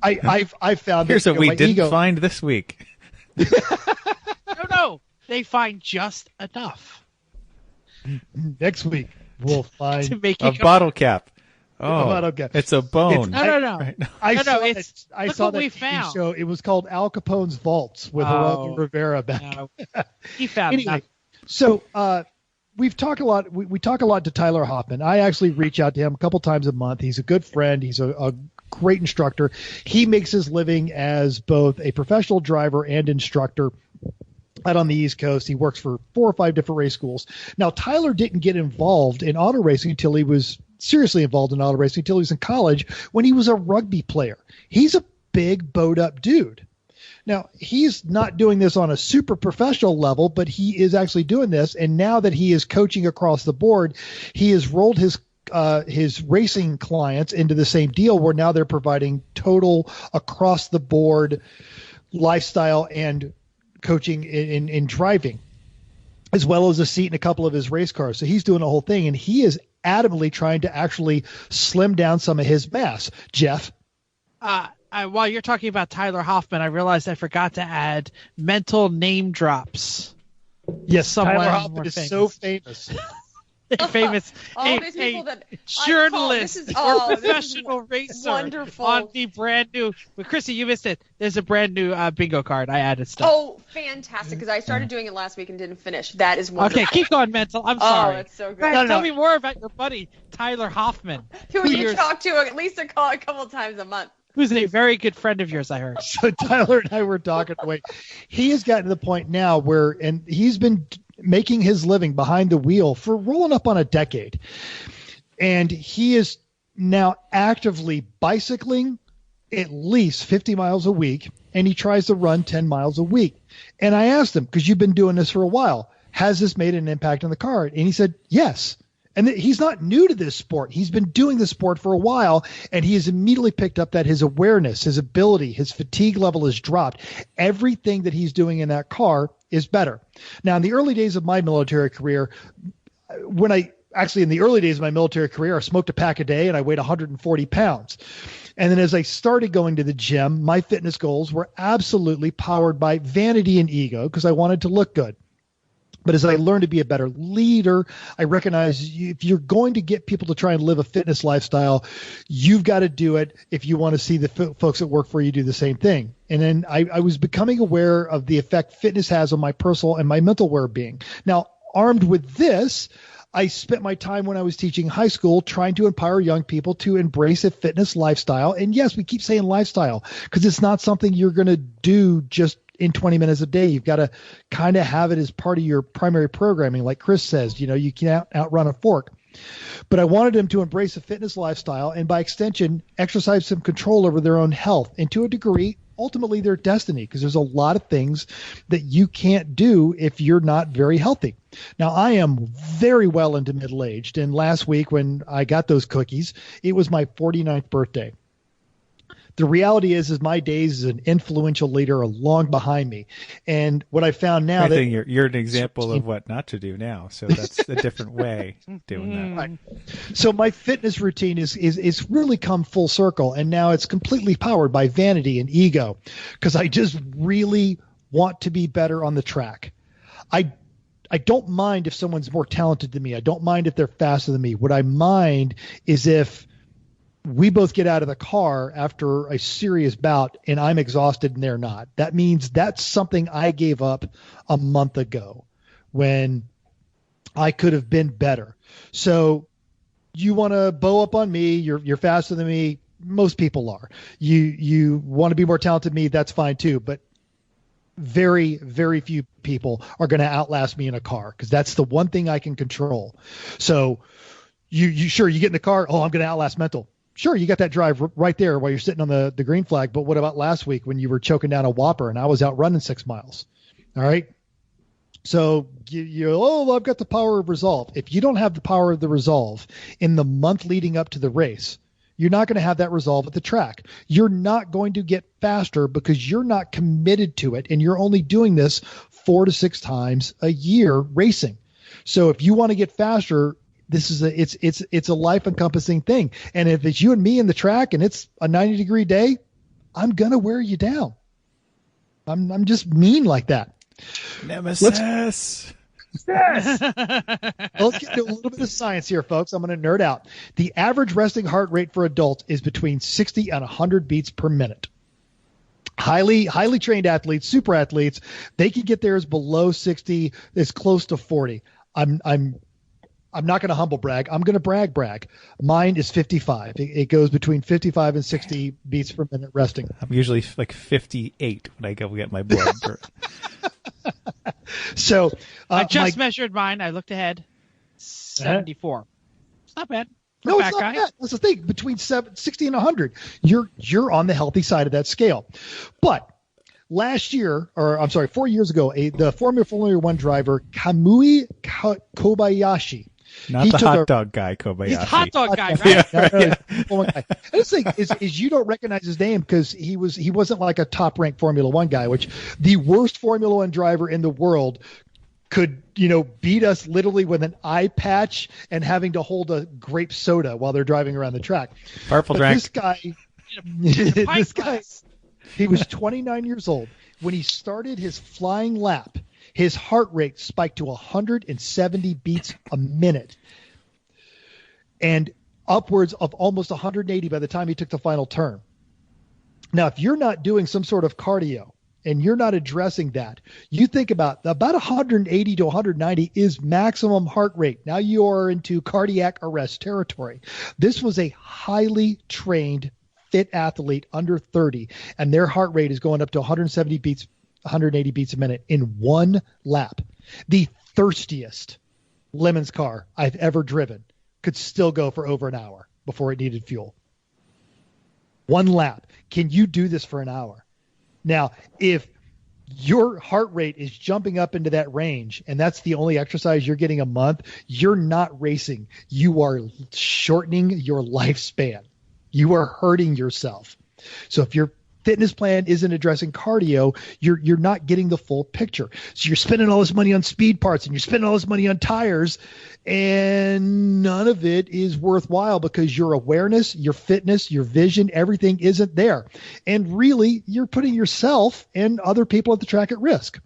I found here's what we didn't find this week. No, they find just enough. Next week we'll find to make a bottle cap. Oh, a bottle cap. It's a bone. No. I saw what that we TV found. show. It was called Al Capone's Vaults with Geraldo Rivera back. No. He found anyway. nothing. So we've talked a lot. We talk a lot to Tyler Hoffman. I actually reach out to him a couple times a month. He's a good friend. He's a great instructor. He makes his living as both a professional driver and instructor out on the East Coast. He works for 4 or 5 different race schools. Now, Tyler didn't get involved in auto racing until he was seriously involved in auto racing until he was in college when he was a rugby player. He's a big bowed up dude. Now, he's not doing this on a super professional level, but he is actually doing this. And now that he is coaching across the board, he has rolled his racing clients into the same deal where now they're providing total across the board lifestyle and coaching in driving, as well as a seat in a couple of his race cars. So he's doing the whole thing, and he is adamantly trying to actually slim down some of his mass. Jeff? While you're talking about Tyler Hoffman, I realized I forgot to add mental name drops. Yes, Tyler Hoffman is so famous. Famous journalist or professional racer wonderful. On the brand new. Well, Chrissy, you missed it. There's a brand new bingo card. I added stuff. Oh, fantastic! Because I started doing it last week and didn't finish. That is wonderful. Okay, keep going, mental. I'm sorry. Oh, that's so good. Tell me more about your buddy Tyler Hoffman, who you talk to at least a couple times a month. Who's a very good friend of yours, I heard. So Tyler and I were talking away. He has gotten to the point now where, and he's been making his living behind the wheel for rolling up on a decade. And he is now actively bicycling at least 50 miles a week, and he tries to run 10 miles a week. And I asked him, because you've been doing this for a while, has this made an impact on the car? And he said, yes. And he's not new to this sport. He's been doing this sport for a while, and he has immediately picked up that his awareness, his ability, his fatigue level has dropped. Everything that he's doing in that car is better. Now, in the early days of my military career, in the early days of my military career, I smoked a pack a day and I weighed 140 pounds. And then as I started going to the gym, my fitness goals were absolutely powered by vanity and ego because I wanted to look good. But as I learned to be a better leader, I recognize if you're going to get people to try and live a fitness lifestyle, you've got to do it if you want to see the folks that work for you do the same thing. And then I was becoming aware of the effect fitness has on my personal and my mental well-being. Now, armed with this, I spent my time when I was teaching high school trying to empower young people to embrace a fitness lifestyle. And yes, we keep saying lifestyle because it's not something you're going to do just in 20 minutes a day. You've got to kind of have it as part of your primary programming. Like Chris says, you can't outrun a fork. But I wanted them to embrace a fitness lifestyle and by extension, exercise some control over their own health and to a degree, ultimately their destiny, because there's a lot of things that you can't do if you're not very healthy. Now, I am very well into middle-aged, and last week when I got those cookies, it was my 49th birthday. The reality is my days as an influential leader are long behind me. And what I found now that you're an example of what not to do now. So that's a different way of doing that. Right. So my fitness routine is really come full circle. And now it's completely powered by vanity and ego because I just really want to be better on the track. I don't mind if someone's more talented than me. I don't mind if they're faster than me. What I mind is if we both get out of the car after a serious bout and I'm exhausted and they're not. That means that's something I gave up a month ago when I could have been better. So you want to bow up on me. You're faster than me. Most people are. You want to be more talented than me. That's fine too. But very, very few people are going to outlast me in a car because that's the one thing I can control. So you get in the car. Oh, I'm going to outlast mental. Sure, you got that drive right there while you're sitting on the green flag. But what about last week when you were choking down a Whopper and I was out running 6 miles? All right. So I've got the power of resolve. If you don't have the power of the resolve in the month leading up to the race, you're not going to have that resolve at the track. You're not going to get faster because you're not committed to it. And you're only doing this 4 to 6 times a year racing. So if you want to get faster, this is it's a life encompassing thing. And if it's you and me in the track and it's a 90-degree day, I'm going to wear you down. I'm just mean like that. Nemesis. Yes. Let's get into a little bit of science here, folks. I'm going to nerd out. The average resting heart rate for adults is between 60 and 100 beats per minute. Highly trained athletes, super athletes, they can get theirs below 60, as close to 40. I'm not going to humble brag. I'm going to brag. Mine is 55. It goes between 55 and 60 beats per minute resting. I'm usually like 58 when I go get my blood. So I just measured mine. I looked ahead. 74. It's not bad. No, it's not bad. That's the thing. Between 60 and 100, you're on the healthy side of that scale. But last year, 4 years ago, the Formula One driver Kamui Kobayashi. Not the hot dog guy, Kobayashi. He's the hot dog guy, right? Yeah. The thing is you don't recognize his name because he wasn't like a top-ranked Formula One guy, which the worst Formula One driver in the world could, beat us literally with an eye patch and having to hold a grape soda while they're driving around the track. Purple drink. This guy, he was 29 years old. When he started his flying lap, his heart rate spiked to 170 beats a minute and upwards of almost 180 by the time he took the final turn. Now, if you're not doing some sort of cardio and you're not addressing that, you think about 180 to 190 is maximum heart rate. Now you are into cardiac arrest territory. This was a highly trained, fit athlete under 30, and their heart rate is going up to 170 beats 180 beats a minute in one lap. The thirstiest Lemons car I've ever driven could still go for over an hour before it needed fuel. One lap. Can you do this for an hour? Now, if your heart rate is jumping up into that range and that's the only exercise you're getting a month, you're not racing. You are shortening your lifespan. You are hurting yourself. So if your fitness plan isn't addressing cardio, you're not getting the full picture. So you're spending all this money on speed parts and you're spending all this money on tires, and none of it is worthwhile because your awareness, your fitness, your vision, everything isn't there. And really, you're putting yourself and other people at the track at risk.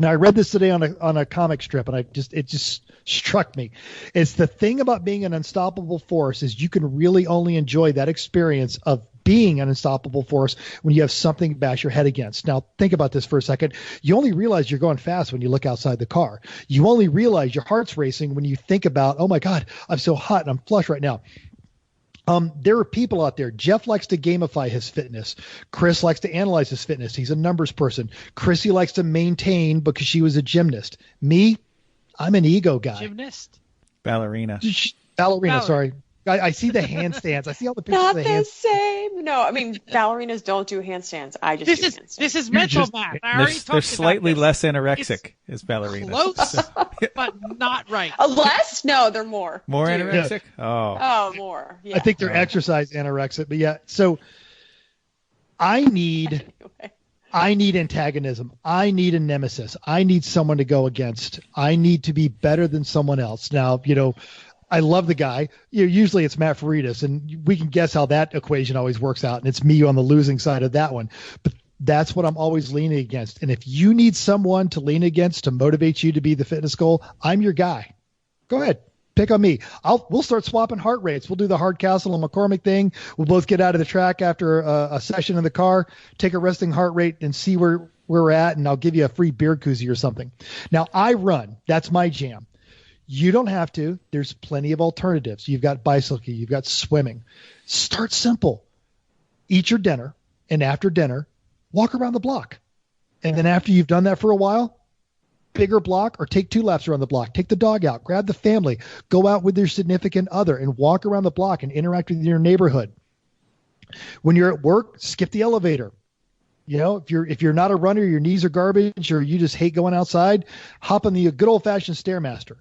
Now, I read this today on a comic strip, and it just struck me. It's the thing about being an unstoppable force is you can really only enjoy that experience of being an unstoppable force when you have something to bash your head against. Now, think about this for a second. You only realize you're going fast when you look outside the car. You only realize your heart's racing when you think about, oh my God, I'm so hot and I'm flush right now. There are people out there. Jeff likes to gamify his fitness. Chris likes to analyze his fitness. He's a numbers person. Chrissy likes to maintain because she was a gymnast. Me, I'm an ego guy. Gymnast? Ballerina. Ballerina, sorry. I see the handstands. I see all the pictures Not of the the hands. same. No, I mean, ballerinas don't do handstands. I just do handstands. This is mental math. I already talked They're about slightly this. less anorexic as ballerinas. Close, but not right. Less? No, they're more. More Dude. anorexic? Oh. Oh, more. Yeah. I think they're exercise anorexic, but yeah. So I need antagonism. I need a nemesis. I need someone to go against. I need to be better than someone else. Now, I love the guy. Usually it's Matt Faridas, and we can guess how that equation always works out, and it's me on the losing side of that one. But that's what I'm always leaning against. And if you need someone to lean against to motivate you to be the fitness goal, I'm your guy. Go ahead. Pick on me. We'll start swapping heart rates. We'll do the Hardcastle and McCormick thing. We'll both get out of the track after a session in the car, take a resting heart rate, and see where we're at, and I'll give you a free beer koozie or something. Now, I run. That's my jam. You don't have to. There's plenty of alternatives. You've got bicycling. You've got swimming. Start simple. Eat your dinner, and after dinner, walk around the block. And then after you've done that for a while, bigger block, or take 2 laps around the block. Take the dog out. Grab the family. Go out with your significant other and walk around the block and interact with your neighborhood. When you're at work, skip the elevator. If you're not a runner, your knees are garbage, or you just hate going outside, hop on the good old-fashioned Stairmaster.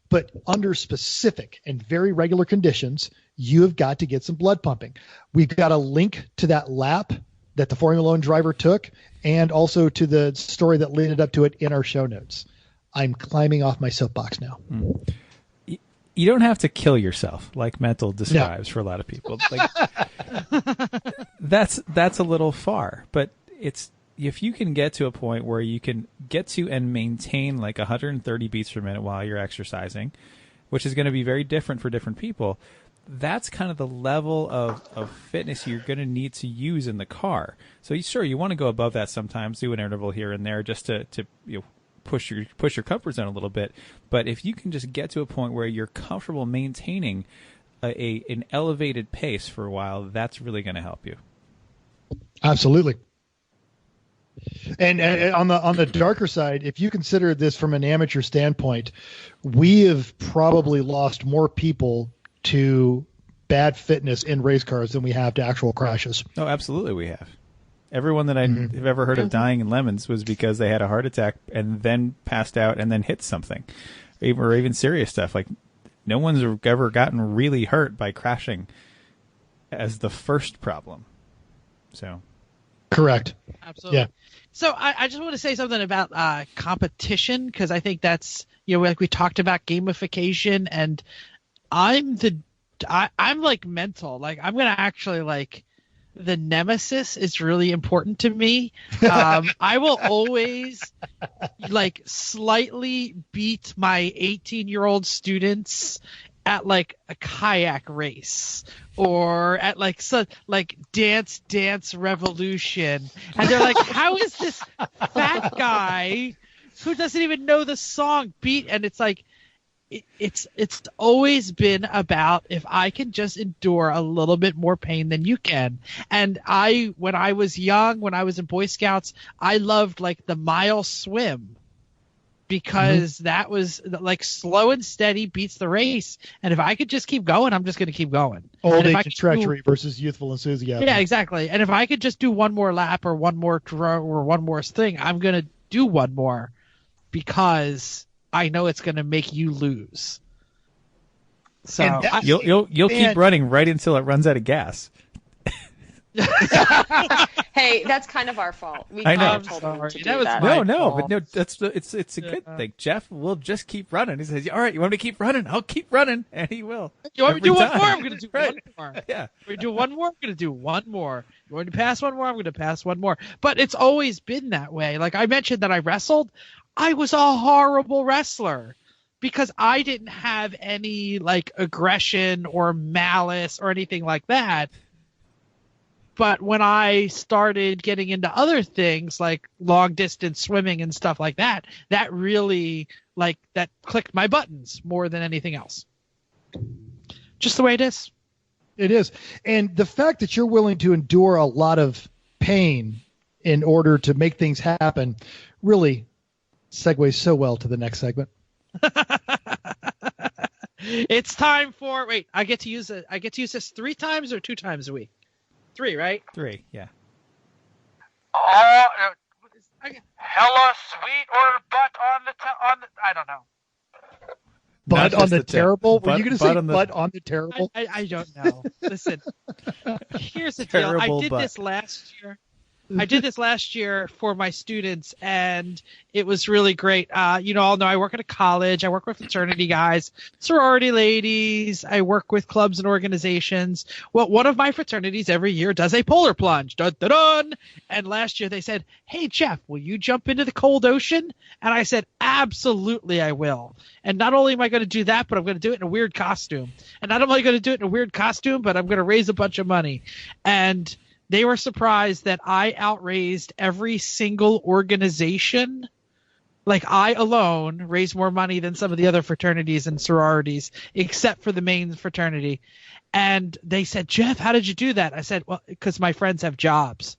But under specific and very regular conditions, you have got to get some blood pumping. We've got a link to that lap that the Formula One driver took, and also to the story that led up to it in our show notes. I'm climbing off my soapbox now. You don't have to kill yourself like mental describes for a lot of people. Like, that's a little far, but if you can get to a point where you can get to and maintain like 130 beats per minute while you're exercising, which is going to be very different for different people, that's kind of the level of fitness you're going to need to use in the car. So you want to go above that sometimes, do an interval here and there just to push your comfort zone a little bit. But if you can just get to a point where you're comfortable maintaining an elevated pace for a while, that's really going to help you. Absolutely. And on the darker side, if you consider this from an amateur standpoint, we have probably lost more people to bad fitness in race cars than we have to actual crashes. Oh, absolutely we have. Everyone that I've ever heard of dying in lemons was because they had a heart attack and then passed out and then hit something, or even serious stuff. Like, no one's ever gotten really hurt by crashing as the first problem. So, correct. Absolutely. Yeah. So I just want to say something about competition, because I think that's, like we talked about gamification, and I'm like mental. Like, I'm going to actually, like, the nemesis is really important to me. I will always like slightly beat my 18-year-old students at like a kayak race or at like dance revolution, and they're like, how is this fat guy who doesn't even know the song beat? And it's like, it's always been about, if I can just endure a little bit more pain than you can. And when I was young, when I was in Boy Scouts, I loved like the mile swim, because that was like slow and steady beats the race. And if I could just keep going, I'm just going to keep going. Old age and treachery versus youthful enthusiasm. Yeah, exactly. And if I could just do one more lap or one more thing, I'm going to do one more, because I know it's going to make you lose. So you'll keep running right until it runs out of gas. Hey, that's kind of our fault. I know. It's a good thing. Jeff will just keep running. He says, "All right, you want me to keep running? I'll keep running," and he will. You want me to do one more? I'm going to do one more. Yeah. We do one more. I'm going to do one more. You want to pass one more? I'm going to pass one more. But it's always been that way. Like I mentioned that I wrestled. I was a horrible wrestler because I didn't have any like aggression or malice or anything like that. But when I started getting into other things like long distance swimming and stuff like that, that really that clicked my buttons more than anything else. Just the way it is. It is. And the fact that you're willing to endure a lot of pain in order to make things happen really segues so well to the next segment. It's time for I get to use this 3 times or 2 times a week? 3, right? 3, yeah. Oh, hella sweet or butt on the I don't know. Butt on the terrible? Were you going to say butt on the terrible? I don't know. Listen, here's the deal. I did this last year. I did this last year for my students, and it was really great. You all know I work at a college. I work with fraternity guys, sorority ladies. I work with clubs and organizations. Well, one of my fraternities every year does a polar plunge. Dun, dun, dun. And last year they said, "Hey, Jeff, will you jump into the cold ocean?" And I said, "Absolutely, I will." And not only am I going to do that, but I'm going to do it in a weird costume. And not only going to do it in a weird costume, but I'm going to raise a bunch of money. And they were surprised that I outraised every single organization. Like, I alone raised more money than some of the other fraternities and sororities, except for the main fraternity. And they said, "Jeff, how did you do that?" I said, "Well, because my friends have jobs."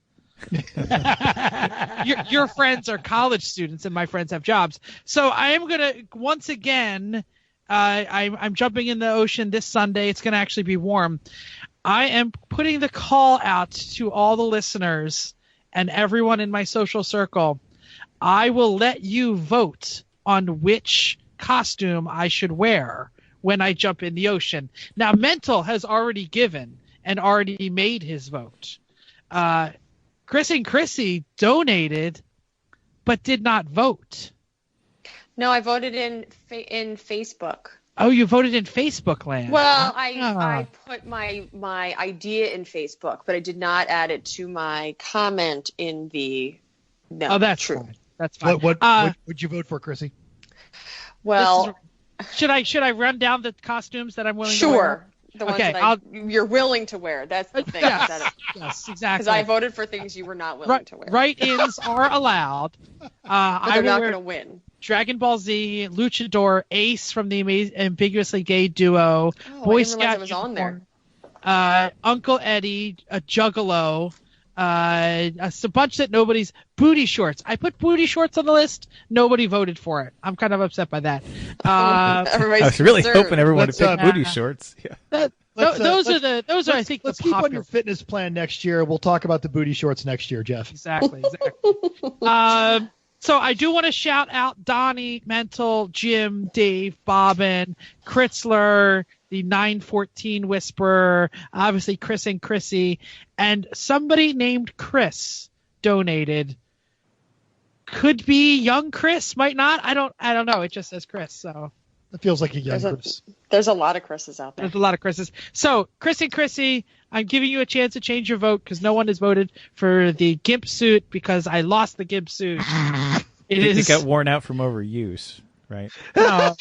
Your friends are college students and my friends have jobs. So I am going to, once again, I'm jumping in the ocean this Sunday. It's going to actually be warm. I am putting the call out to all the listeners and everyone in my social circle. I will let you vote on which costume I should wear when I jump in the ocean. Now, Mental has already given and already made his vote. Chrissy donated but did not vote. No, I voted in Facebook. Oh, you voted in Facebook land. Well, I put my idea in Facebook, but I did not add it to my comment in the. No, oh, that's true. Fine. That's fine. What would you vote for, Chrissy? Well, should I run down the costumes that I'm willing to wear? Sure. The ones that you're willing to wear. That's the thing. Yes, exactly. Because I voted for things you were not willing to wear. Write-ins are allowed. But they're not going to win. Dragon Ball Z, Luchador, Ace from the Ambiguously Gay Duo, Boy Scout was on there. Uncle Eddie, a Juggalo, a bunch that nobody's. Booty Shorts. I put Booty Shorts on the list. Nobody voted for it. I'm kind of upset by that. I was really hoping everyone would pick Booty Shorts. Yeah. Those are I think let's the keep popular. on your fitness plan next year. We'll talk about the Booty Shorts next year, Jeff. Exactly. So I do want to shout out Donnie, Mental, Jim, Dave, Bobbin, Kritzler, the 914 Whisperer, obviously Chris and Chrissy, and somebody named Chris donated. Could be young Chris, might not. I don't know. It just says Chris, so it feels like a young Chris. There's a lot of Chris's out there. There's a lot of Chris's. So Chris and Chrissy, I'm giving you a chance to change your vote because no one has voted for the GIMP suit because I lost the GIMP suit. It got worn out from overuse, right? No.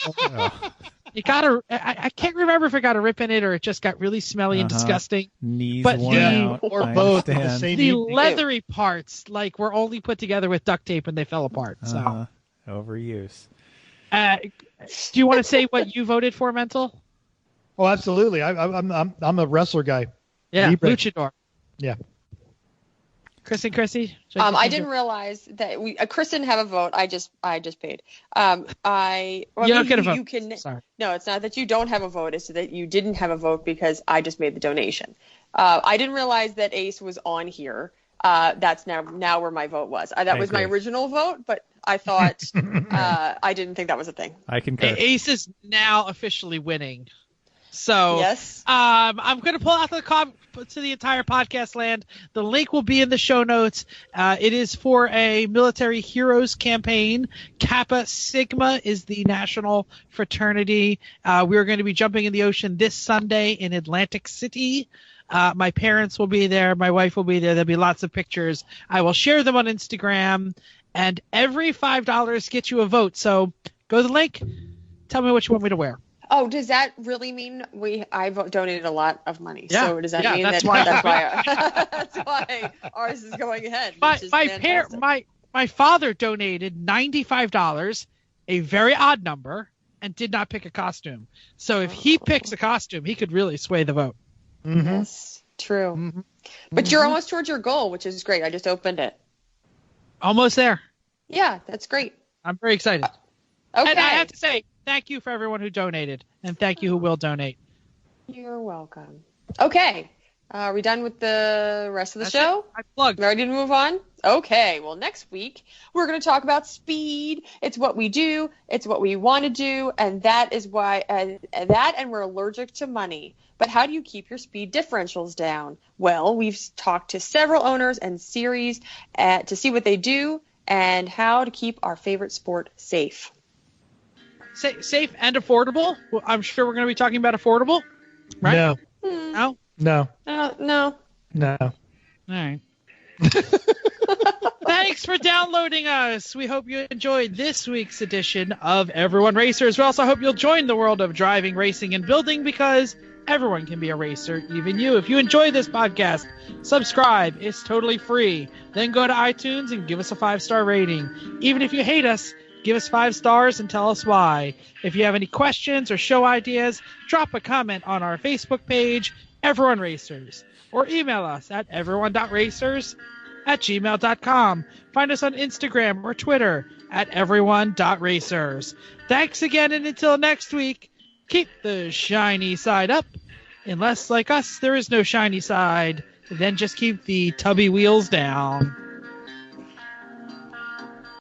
It got I can't remember if it got a rip in it or it just got really smelly and disgusting. Knees worn out. Or both. The leathery parts were only put together with duct tape and they fell apart. So overuse. Do you want to say what you voted for, Mental? Oh, absolutely. I'm a wrestler guy. Yeah, Luchador. Yeah. Chris and Chrissy? I didn't realize that Chris didn't have a vote. I just paid. You don't get a vote. Sorry. No, it's not that you don't have a vote. It's that you didn't have a vote because I just made the donation. I didn't realize that Ace was on here. That's now where my vote was. That was my original vote, but I thought I didn't think that was a thing. I concur. Ace is now officially winning. So yes. I'm going to pull out to the entire podcast land. The link will be in the show notes. It is for a military heroes campaign. Kappa Sigma is the national fraternity. We're going to be jumping in the ocean this Sunday in Atlantic City. My parents will be there. My wife will be there. There'll be lots of pictures. I will share them on Instagram. And every $5 gets you a vote. So go to the link. Tell me what you want me to wear. Oh, does that really mean I've donated a lot of money? Yeah. So does that Yeah, mean that's that's why- that's why ours is going ahead? My which is my fantastic. my father donated $95, a very odd number, and did not pick a costume. So if he picks a costume, he could really sway the vote. Mm-hmm. Yes, true. Mm-hmm. But you're almost towards your goal, which is great. I just opened it. Almost there. Yeah, that's great. I'm very excited. Okay. And I have to say, thank you for everyone who donated, and thank you who will donate. You're welcome. Okay. Are we done with the rest of the That's show? it. I plugged. Ready to move on? Okay. Well, next week we're going to talk about speed. It's what we do. It's what we want to do, and that is why and we're allergic to money. But how do you keep your speed differentials down? Well, we've talked to several owners and series to see what they do and how to keep our favorite sport safe. Safe and affordable. Well, I'm sure we're going to be talking about affordable, right? No, No? no, No. no. All right. Thanks for downloading us. We hope you enjoyed this week's edition of Everyone Racers. We also hope you'll join the world of driving, racing, and building, because everyone can be a racer, even you. If you enjoy this podcast, subscribe. It's totally free. Then go to iTunes and give us a 5-star rating. Even if you hate us, give us 5 stars and tell us why. If you have any questions or show ideas, drop a comment on our Facebook page, Everyone Racers, or email us at everyone.racers@gmail.com. Find us on Instagram or Twitter at everyone.racers. Thanks again, and until next week, keep the shiny side up. Unless, like us, there is no shiny side, then just keep the tubby wheels down.